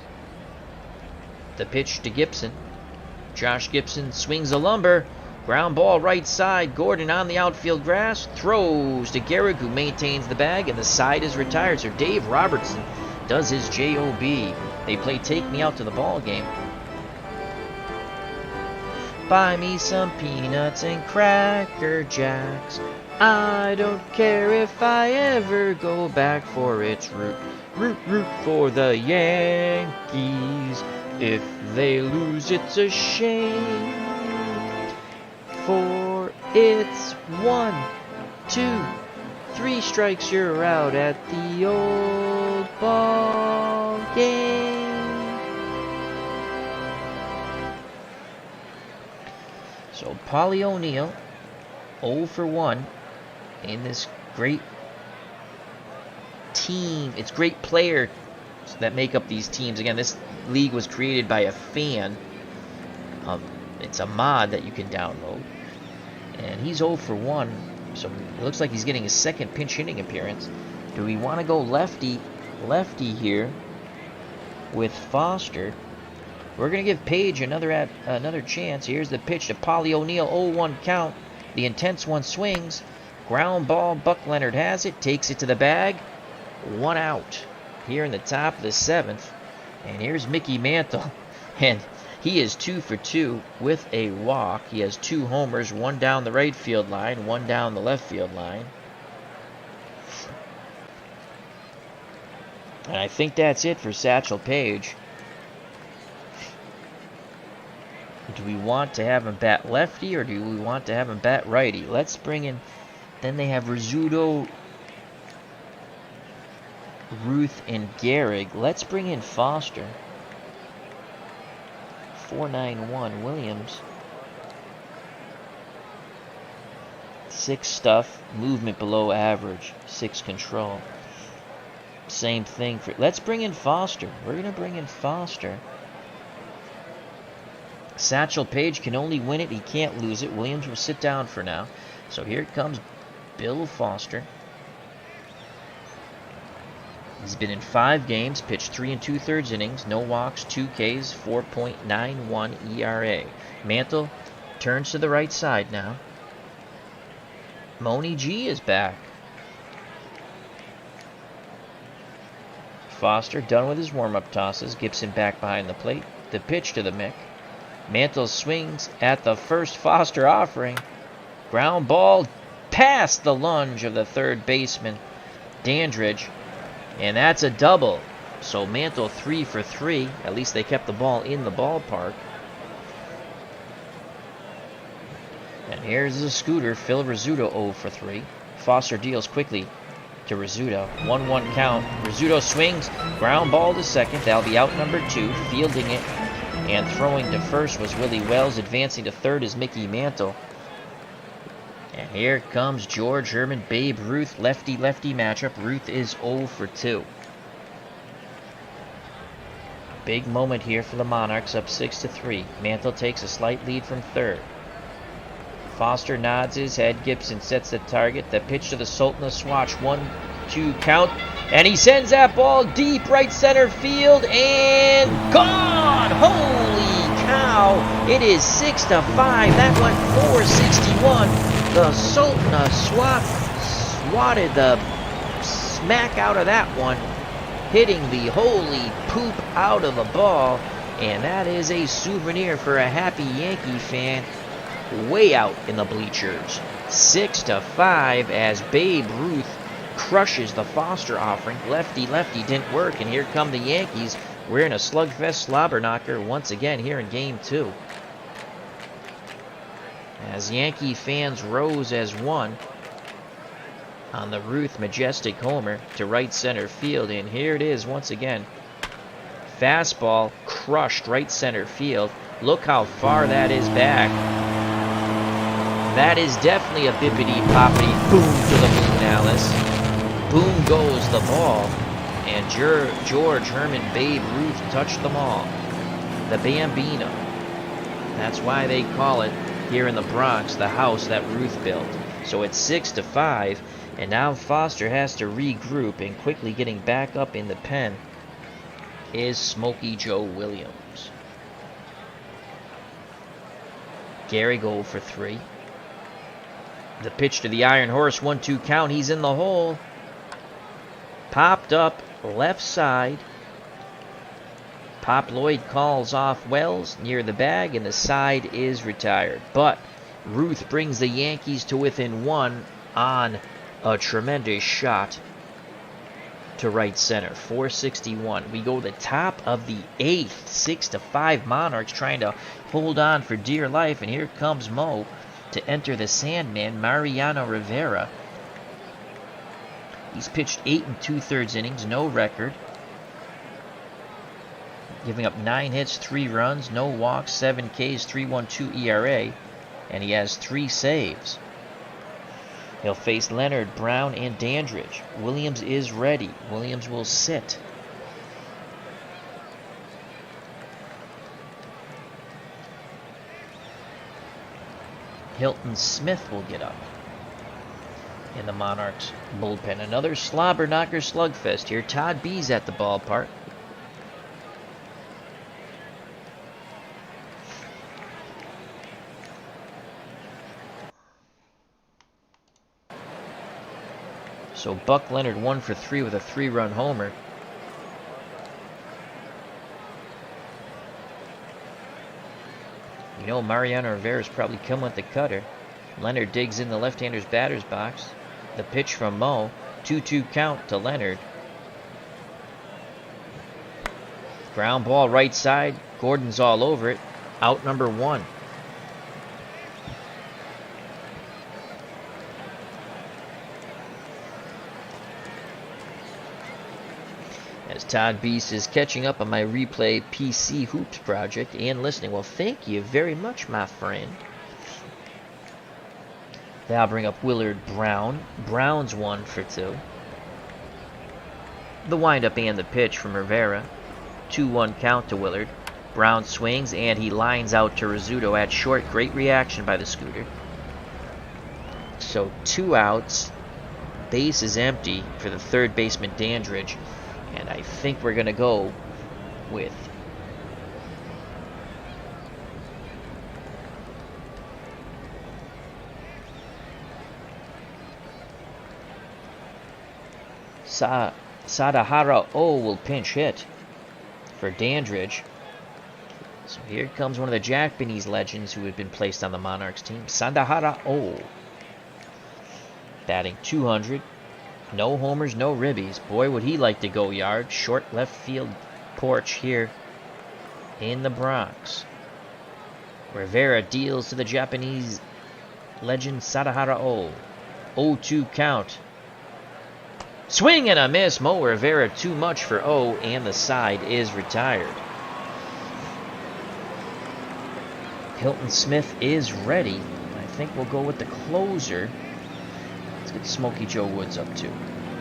Speaker 1: The pitch to Gibson. Josh Gibson swings a lumber. Ground ball right side. Gordon on the outfield grass. Throws to Gehrig, who maintains the bag, and the side is retired. So Dave Robertson does his J.O.B. They play Take Me Out to the Ball Game. Buy me some peanuts and Cracker Jacks. I don't care if I ever go back, for it's root for the Yankees. If they lose, it's a shame. For it's 1, 2, 3 strikes, you're out at the old ball game. So Paulie O'Neill, 0 for 1 in this great team. It's great players that make up these teams. Again, this league was created by a fan. It's a mod that you can download. And he's 0 for 1. So it looks like he's getting his second pinch hitting appearance. Do we want to go lefty here with Foster? We're going to give Paige another chance. Here's the pitch to Paulie O'Neill, 0-1 count. The intense one swings. Ground ball, Buck Leonard has it, takes it to the bag. 1 out here in the top of the 7th. And here's Mickey Mantle. And he is 2 for 2 with a walk. He has 2 homers, 1 down the right field line, 1 down the left field line. And I think that's it for Satchel Paige. Do we want to have him bat lefty, or do we want to have him bat righty? Let's bring in, then they have Rizzuto, Ruth, and Gehrig. Let's bring in Foster. 491 Williams. 6 stuff, movement below average, 6 control. Same thing for, let's bring in Foster. We're going to bring in Foster. Satchel Paige can only win it. He can't lose it. Williams will sit down for now. So here it comes Bill Foster. He's been in 5 games, pitched 3 2/3 innings, no walks, 2 Ks, 4.91 ERA. Mantle turns to the right side now. Moni G is back. Foster done with his warm-up tosses. Gibson back behind the plate. The pitch to the Mick. Mantle swings at the first Foster offering. Ground ball past the lunge of the third baseman, Dandridge. And that's a double. So Mantle 3 for 3. At least they kept the ball in the ballpark. And here's the scooter. Phil Rizzuto 0 for 3. Foster deals quickly to Rizzuto. 1-1 count. Rizzuto swings. Ground ball to second. That'll be out number 2. Fielding it and throwing to first was Willie Wells. Advancing to third is Mickey Mantle. And here comes George Herman, Babe Ruth, lefty-lefty matchup. Ruth is 0 for 2. Big moment here for the Monarchs, up 6-3. Mantle takes a slight lead from third. Foster nods his head. Gibson sets the target. The pitch to the Sultan of Swatch. 1-2 count. And he sends that ball deep right center field and gone! Holy cow! It is 6-5. That went 461. The Sultan of swatted the smack out of that one, hitting the holy poop out of the ball. And that is a souvenir for a happy Yankee fan. way out in the bleachers. 6-5 as Babe Ruth crushes the Foster offering. Lefty, lefty didn't work, and here come the Yankees. We're in a slugfest slobber knocker once again here in Game 2. As Yankee fans rose as one on the Ruth majestic homer to right center field, and here it is once again. Fastball crushed right center field. Look how far that is back. That is definitely a bippity-boppity boom to the moon, Alice. Boom goes the ball, and George Herman Babe Ruth touched them all. The Bambino. That's why they call it here in the Bronx the house that Ruth built. So it's 6-5, and now Foster has to regroup, and quickly getting back up in the pen is Smokey Joe Williams. Gary Gold for 3. The pitch to the Iron Horse, 1-2 count. He's in the hole. Popped up left side. Pop Lloyd calls off Wells near the bag, and the side is retired. But Ruth brings the Yankees to within 1 on a tremendous shot to right center. 461. We go the top of the 8th. 6-5 Monarchs trying to hold on for dear life, and here comes Mo to enter the Sandman, Mariano Rivera. He's pitched 8 2/3 innings, no record. Giving up 9 hits, 3 runs, no walks, 7 Ks, 3.12 ERA, and he has 3 saves. He'll face Leonard, Brown, and Dandridge. Williams is ready. Williams will sit. Hilton Smith will get up in the Monarchs bullpen. Another slobber knocker slugfest here. Todd B's at the ballpark. So Buck Leonard 1 for 3 with a 3-run homer. You know, Mariano Rivera's probably coming with the cutter. Leonard digs in the left-hander's batter's box. The pitch from Mo. 2-2 count to Leonard. Ground ball right side. Gordon's all over it. Out number 1. As Todd Beast is catching up on my Replay PC Hoops project and listening. Well, thank you very much, my friend. That'll bring up Willard Brown. Brown's 1 for 2. The windup and the pitch from Rivera. 2-1 count to Willard. Brown swings, and he lines out to Rizzuto at short. Great reaction by the Scooter. So 2 outs. Base is empty for the third baseman, Dandridge. And I think we're going to go with Sadahara O will pinch hit for Dandridge. So here comes one of the Japanese legends who had been placed on the Monarchs team, Sadahara O. Batting 200. No homers, no ribbies. Boy, would he like to go yard. Short left field porch here in the Bronx. Rivera deals to the Japanese legend Sadahara O. 0-2 count. Swing and a miss. Mo Rivera too much for O, and the side is retired. Hilton Smith is ready. I think we'll go with the closer. Let's get Smokey Joe Woods up too.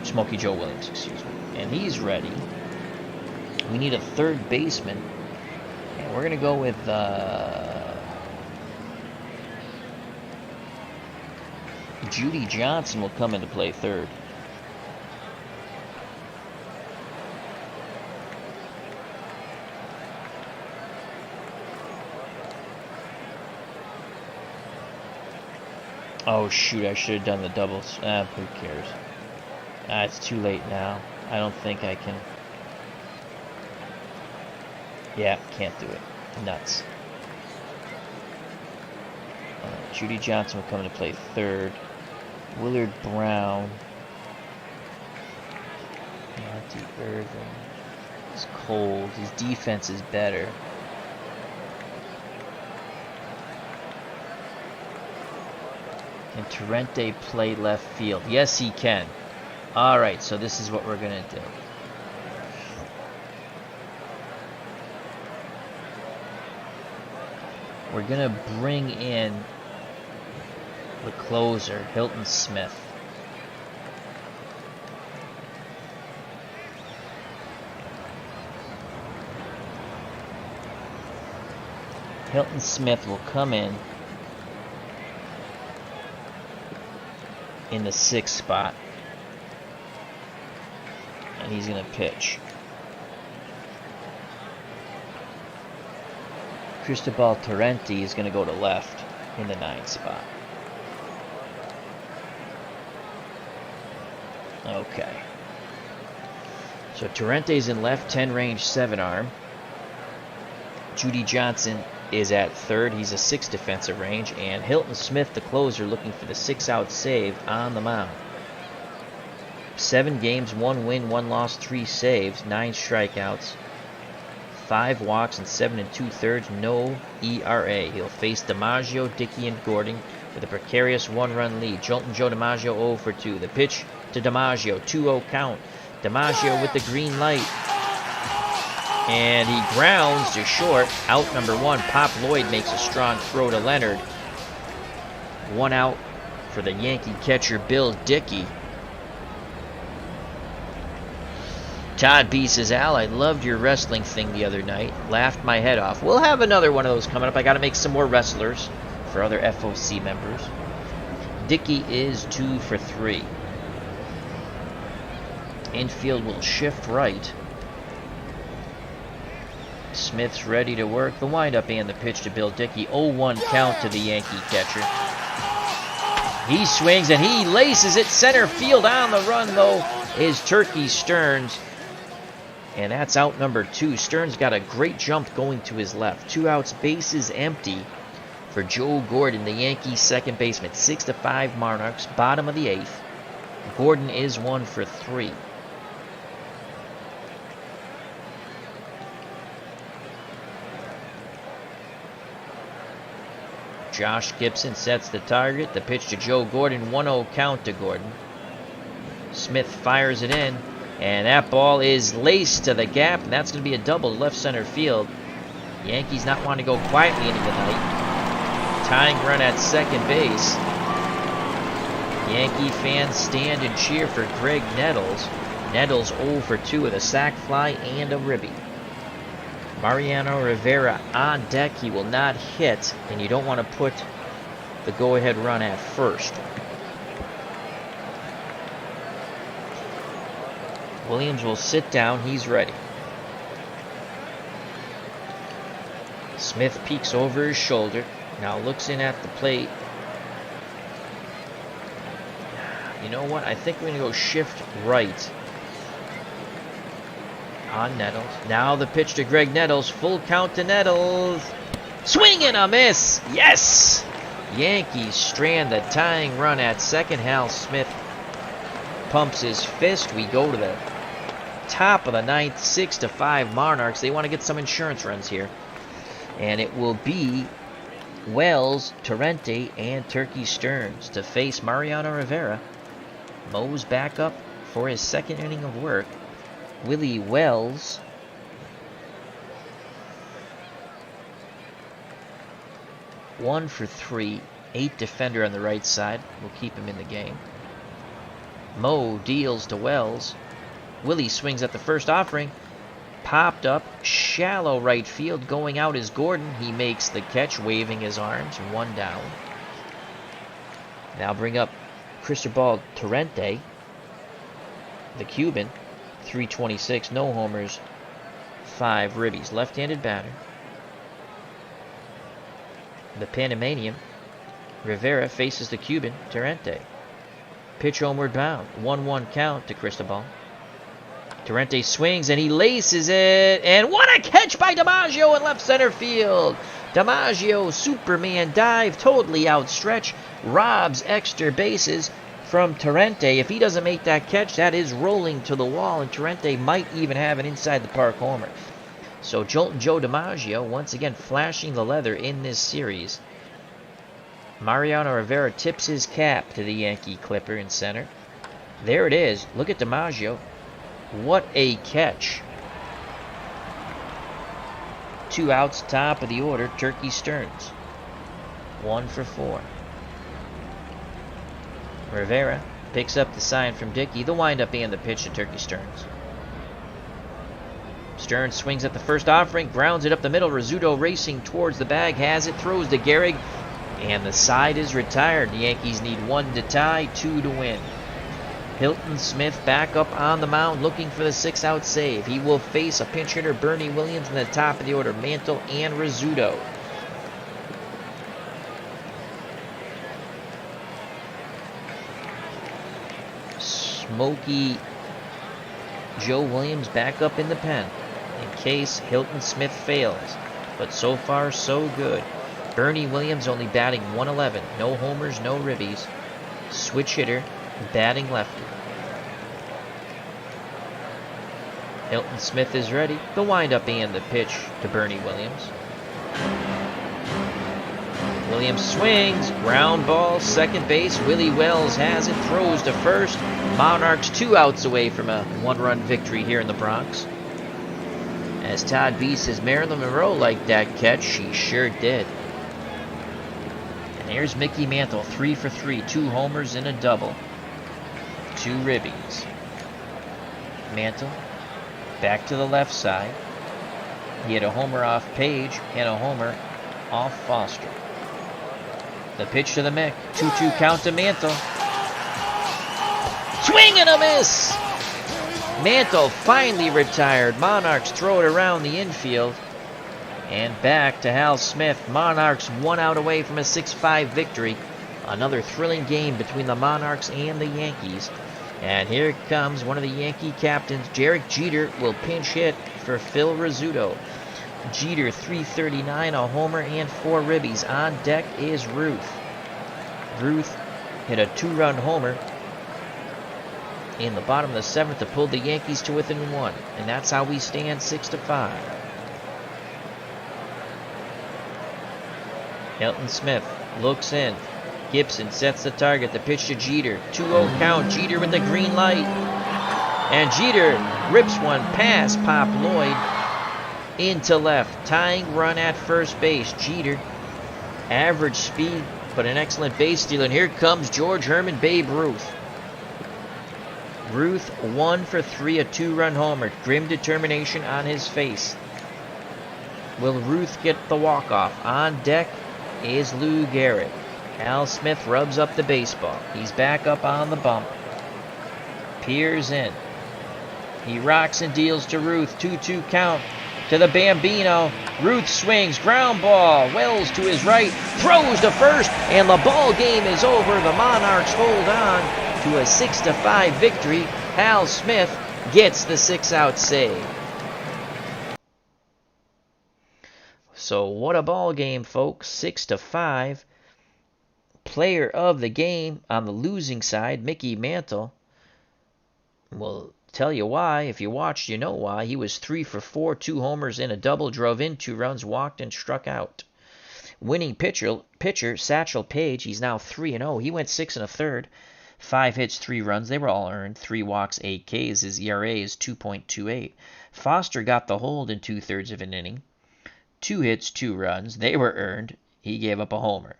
Speaker 1: Smokey Joe Williams, excuse me. And he's ready. We need a third baseman. And we're going to go with Judy Johnson will come into play third. Oh shoot, I should have done the doubles. Who cares? It's too late now. I don't think I can. Yeah, can't do it. Nuts. Judy Johnson will come into play third. Willard Brown. Monty Irvin. He's cold. His defense is better. Can Torrente play left field? Yes, he can. Alright, so this is what we're going to do. We're going to bring in the closer, Hilton Smith. Hilton Smith will come in the 6th spot. And he's going to pitch. Cristobal Torrente is going to go to left in the 9th spot. Okay. So Torrente's in left, 10 range, 7 arm. Judy Johnson is at third. He's a 6 defensive range. And Hilton Smith, the closer, looking for the 6-out save on the mound. 7 games, 1 win, 1 loss, 3 saves, 9 strikeouts, 5 walks, and 7 2/3, no ERA. He'll face DiMaggio, Dickey, and Gordon with a precarious 1-run lead. Jolton Joe DiMaggio 0 for 2. The pitch to DiMaggio, 2-0 count. DiMaggio with the green light. And he grounds to short. Out number 1. Pop Lloyd makes a strong throw to Leonard. 1 out for the Yankee catcher, Bill Dickey. Todd B says, Al, I loved your wrestling thing the other night. Laughed my head off. We'll have another one of those coming up. I got to make some more wrestlers for other FOC members. Dickey is 2 for 3. Infield will shift right. Smith's ready to work the windup and the pitch to Bill Dickey. 0-1 count to the Yankee catcher. He swings and he laces it center field. On the run, though, is Turkey Stearns. And that's out number 2. Stearns got a great jump going to his left. 2 outs, bases empty for Joe Gordon, the Yankees' second baseman. 6-5 Monarchs, bottom of the 8th. Gordon is 1 for 3. Josh Gibson sets the target. The pitch to Joe Gordon. 1-0 count to Gordon. Smith fires it in. And that ball is laced to the gap. And that's going to be a double left center field. Yankees not wanting to go quietly into the night. Tying run at second base. Yankee fans stand and cheer for Greg Nettles. Nettles 0 for 2 with a sac fly and a ribby. Mariano Rivera on deck. He will not hit, and you don't want to put the go-ahead run at first. Williams will sit down. He's ready. Smith peeks over his shoulder. Now looks in at the plate. You know what? I think we're going to go shift right on Nettles. Now the pitch to Greg Nettles. Full count to Nettles. Swing and a miss. Yes! Yankees strand the tying run at second. Hal Smith pumps his fist. We go to the top of the 9th. 6-5 Monarchs. They want to get some insurance runs here. And it will be Wells, Torrente, and Turkey Stearns to face Mariano Rivera. Mo's back up for his second inning of work. Willie Wells one for 3, 8 defender on the right side. We'll keep him in the game. Mo deals to Wells. Willie swings at the first offering. Popped up, shallow right field. Going out is Gordon. He makes the catch, waving his arms. 1 down. Now bring up Cristobal Torrente, the Cuban. 326, no homers, 5 ribbies. Left-handed batter. The Panamanian, Rivera, faces the Cuban, Torrente. Pitch homeward bound. 1-1 count to Cristobal. Torrente swings and he laces it. And what a catch by DiMaggio in left center field. DiMaggio, Superman dive, totally outstretched, robs extra bases from Torrente. If he doesn't make that catch, that is rolling to the wall, and Torrente might even have an inside the park homer. So Joe DiMaggio, once again flashing the leather in this series. Mariano Rivera tips his cap to the Yankee Clipper in center. There it is. Look at DiMaggio. What a catch. 2 outs, top of the order, Turkey Stearns. 1 for 4. Rivera picks up the sign from Dickey. The windup and the pitch to Turkey Stearns. Stearns swings at the first offering, grounds it up the middle. Rizzuto racing towards the bag, has it, throws to Gehrig, and the side is retired. The Yankees need 1 to tie, 2 to win. Hilton Smith back up on the mound looking for the 6-out save. He will face a pinch hitter, Bernie Williams, in the top of the order, Mantle and Rizzuto. Smoky Joe Williams back up in the pen in case Hilton Smith fails. But so far, so good. Bernie Williams only batting .111. No homers, no ribbies. Switch hitter, batting lefty. Hilton Smith is ready. The windup and the pitch to Bernie Williams. Williams swings. Ground ball, second base. Willie Wells has it. Throws to first. Monarchs 2 outs away from a 1-run victory here in the Bronx. As Todd B says, Marilyn Monroe liked that catch. She sure did. And here's Mickey Mantle, 3 for 3. 2 homers and a double. 2 ribbies. Mantle back to the left side. He had a homer off Page and a homer off Foster. The pitch to the Mick. 2-2 count to Mantle. Swing and a miss! Mantle finally retired. Monarchs throw it around the infield. And back to Hal Smith. Monarchs 1 out away from a 6-5 victory. Another thrilling game between the Monarchs and the Yankees. And here comes one of the Yankee captains. Derek Jeter will pinch hit for Phil Rizzuto. Jeter, 339, a homer and 4 ribbies. On deck is Ruth. Ruth hit a 2-run homer in the bottom of the 7th to pull the Yankees to within 1. And that's how we stand 6-5. Hilton Smith looks in. Gibson sets the target. The pitch to Jeter. 2-0 count. Jeter with the green light. And Jeter rips one past Pop Lloyd into left. Tying run at first base. Jeter, average speed, but an excellent base stealer. And here comes George Herman, Babe Ruth. Ruth 1 for 3, a 2-run homer. Grim determination on his face. Will Ruth get the walk-off? On deck is Lou Gehrig. Al Smith rubs up the baseball. He's back up on the bump. Peers in. He rocks and deals to Ruth. 2-2 count to the Bambino. Ruth swings. Ground ball. Wells to his right. Throws to first. And the ball game is over. The Monarchs hold on to a 6-5 victory. Hal Smith gets the 6-out save. So what a ball game, folks. 6-5. Player of the game on the losing side, Mickey Mantle. We'll tell you why. If you watched, you know why. He was 3 for 4, 2 homers and a double, drove in 2 runs, walked and struck out. Winning pitcher Satchel Paige, he's now 3-0. He went 6 1/3, 5 hits, 3 runs. They were all earned. 3 walks, 8 Ks. His ERA is 2.28. Foster got the hold in 2/3 of an inning. 2 hits, 2 runs. They were earned. He gave up a homer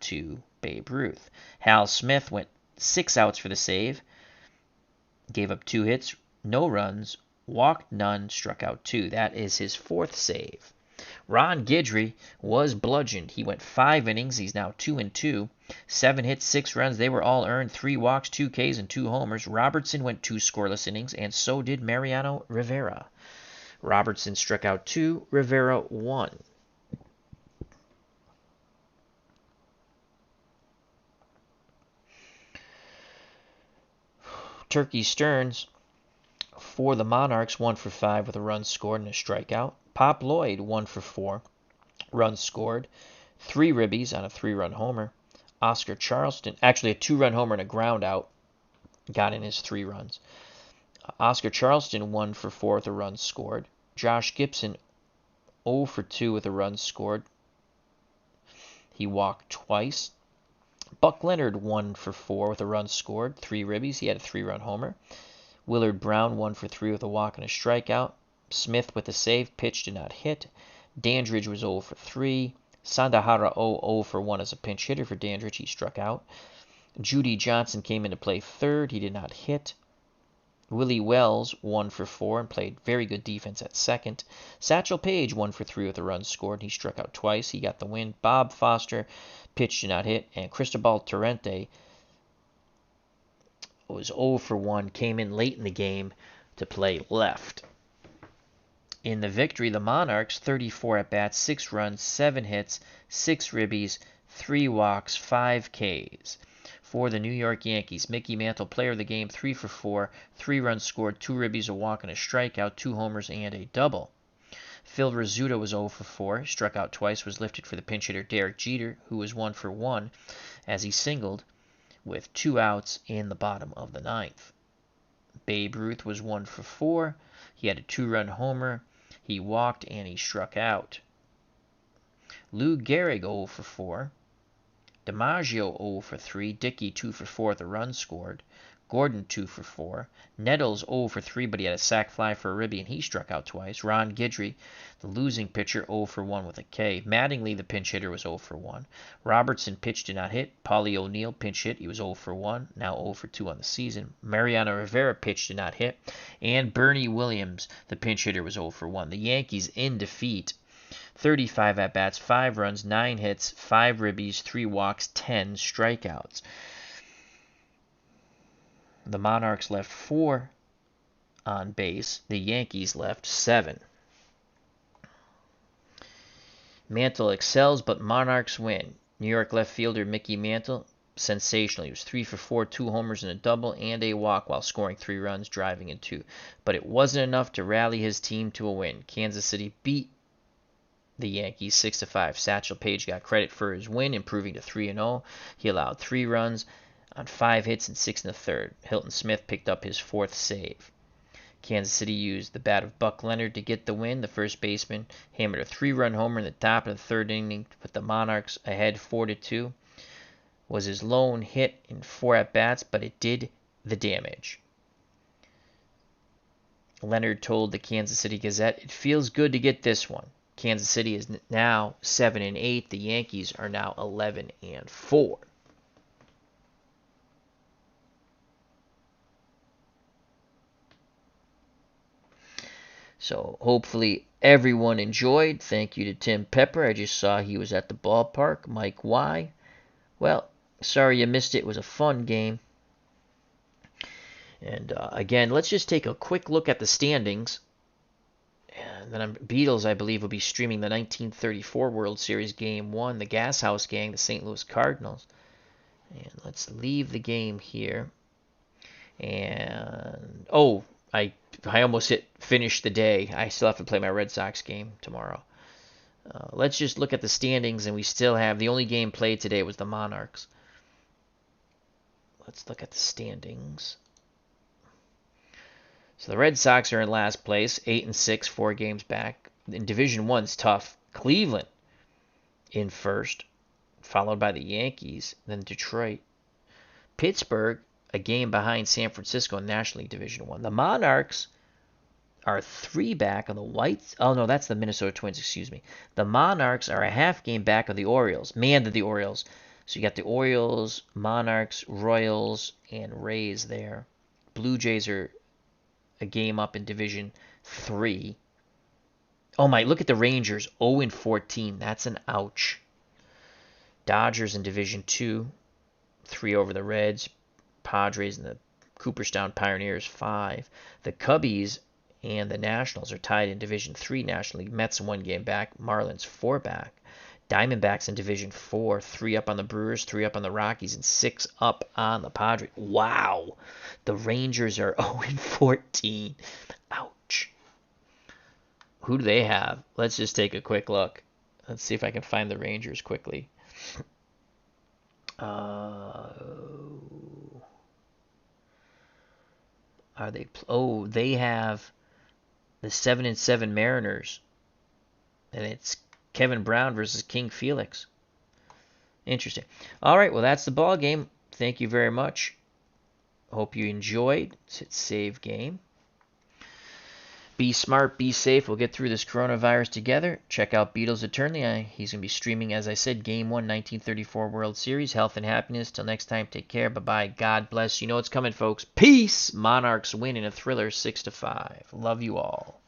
Speaker 1: to Babe Ruth. Hal Smith went 6 outs for the save. Gave up 2 hits, no runs, walked none, struck out 2. That is his 4th save. Ron Guidry was bludgeoned. He went 5 innings. He's now 2-2. 7 hits, 6 runs. They were all earned. 3 walks, 2 Ks, and 2 homers. Robertson went 2 scoreless innings, and so did Mariano Rivera. Robertson struck out 2, Rivera 1. Turkey Stearns for the Monarchs, 1 for 5 with a run scored and a strikeout. Pop Lloyd, 1 for 4 runs scored, 3 ribbies on a 3-run homer. Oscar Charleston, actually a 2-run homer and a ground out, got in his 3 runs. Oscar Charleston 1 for 4 with a run scored. Josh Gibson 0 for 2 with a run scored. He walked twice. Buck Leonard 1 for 4 with a run scored, 3 ribbies. He had a 3-run homer. Willard Brown 1 for 3 with a walk and a strikeout. Smith with a save, pitch did not hit. Dandridge was 0 for 3. Sandahara 0 for 1 as a pinch hitter for Dandridge. He struck out. Judy Johnson came in to play third. He did not hit. Willie Wells 1 for 4 and played very good defense at second. Satchel Paige 1 for 3 with a run scored. He struck out twice. He got the win. Bob Foster, pitch did not hit. And Cristobal Torrente was 0 for 1, came in late in the game to play left. In the victory, the Monarchs, 34 at-bats, 6 runs, 7 hits, 6 ribbies, 3 walks, 5 Ks. For the New York Yankees, Mickey Mantle, player of the game, 3 for 4, 3 runs scored, 2 ribbies, a walk and a strikeout, 2 homers, and a double. Phil Rizzuto was 0 for 4, struck out twice, was lifted for the pinch hitter Derek Jeter, who was 1 for 1 as he singled with 2 outs in the bottom of the 9th. Babe Ruth was 1 for 4. He had a 2-run homer. He walked and he struck out. Lou Gehrig 0 for 4. DiMaggio 0 for 3. Dickey 2 for 4 with a run scored. Gordon 2 for 4. Nettles 0 for 3, but he had a sac fly for a ribby and he struck out twice. Ron Guidry, the losing pitcher, 0 for 1 with a K. Mattingly, the pinch hitter, was 0 for 1. Robertson, pitch did not hit. Paulie O'Neill, pinch hit. He was 0 for 1, now 0 for 2 on the season. Mariano Rivera, pitch did not hit. And Bernie Williams, the pinch hitter, was 0 for 1. The Yankees in defeat. 35 at-bats, 5 runs, 9 hits, 5 ribbies, 3 walks, 10 strikeouts. The Monarchs left 4 on base. The Yankees left 7. Mantle excels, but Monarchs win. New York left fielder Mickey Mantle, sensational. He was 3 for 4, 2 homers and a double, and a walk while scoring 3 runs, driving in 2. But it wasn't enough to rally his team to a win. Kansas City beat the Yankees 6-5. Satchel Paige got credit for his win, improving to 3-0. He allowed 3 runs on 5 hits and 6 in the third. Hilton Smith picked up his 4th save. Kansas City used the bat of Buck Leonard to get the win. The first baseman hammered a 3-run homer in the top of the 3rd inning to put the Monarchs ahead 4-2. Was his lone hit in 4 at-bats, but it did the damage. Leonard told the Kansas City Gazette, "It feels good to get this one." Kansas City is now 7-8. The Yankees are now 11-4. So hopefully everyone enjoyed. Thank you to Tim Pepper. I just saw he was at the ballpark. Mike Y. Well, sorry you missed it. It was a fun game. And again, let's just take a quick look at the standings. And then Beatles, I believe, will be streaming the 1934 World Series Game 1, the Gas House Gang, the St. Louis Cardinals. And let's leave the game here. And, I almost hit finish the day. I still have to play my Red Sox game tomorrow. Let's just look at the standings, and we still have, the only game played today was the Monarchs. Let's look at the standings. So the Red Sox are in last place, 8-6, 4 games back. In Division 1's tough. Cleveland in first, followed by the Yankees, then Detroit. Pittsburgh, a game behind San Francisco in National League Division 1. The Monarchs are 3 back on the Whites. Oh, no, that's the Minnesota Twins, excuse me. The Monarchs are a half game back of the Orioles. Man, did the Orioles. So you got the Orioles, Monarchs, Royals, and Rays there. Blue Jays are a game up in Division 3. Oh my, look at the Rangers, 0-14. That's an ouch. Dodgers in Division 2, 3 over the Reds. Padres and the Cooperstown Pioneers, 5. The Cubbies and the Nationals are tied in Division 3 National League. Mets 1 game back. Marlins 4 back. Diamondbacks in Division 4, 3 up on the Brewers, 3 up on the Rockies, and 6 up on the Padres. Wow. The Rangers are 0-14. Ouch. Who do they have? Let's just take a quick look. Let's see if I can find the Rangers quickly. Are they? Oh, they have the 7-7 Mariners, and it's Kevin Brown versus King Felix. Interesting. All right, well, that's the ball game. Thank you very much. Hope you enjoyed. Let's hit save game. Be smart, be safe. We'll get through this coronavirus together. Check out Beatles Eternally. He's going to be streaming, as I said, Game 1, 1934 World Series. Health and happiness. Till next time, take care. Bye-bye. God bless. You know what's coming, folks. Peace! Monarchs win in a thriller 6-5. Love you all.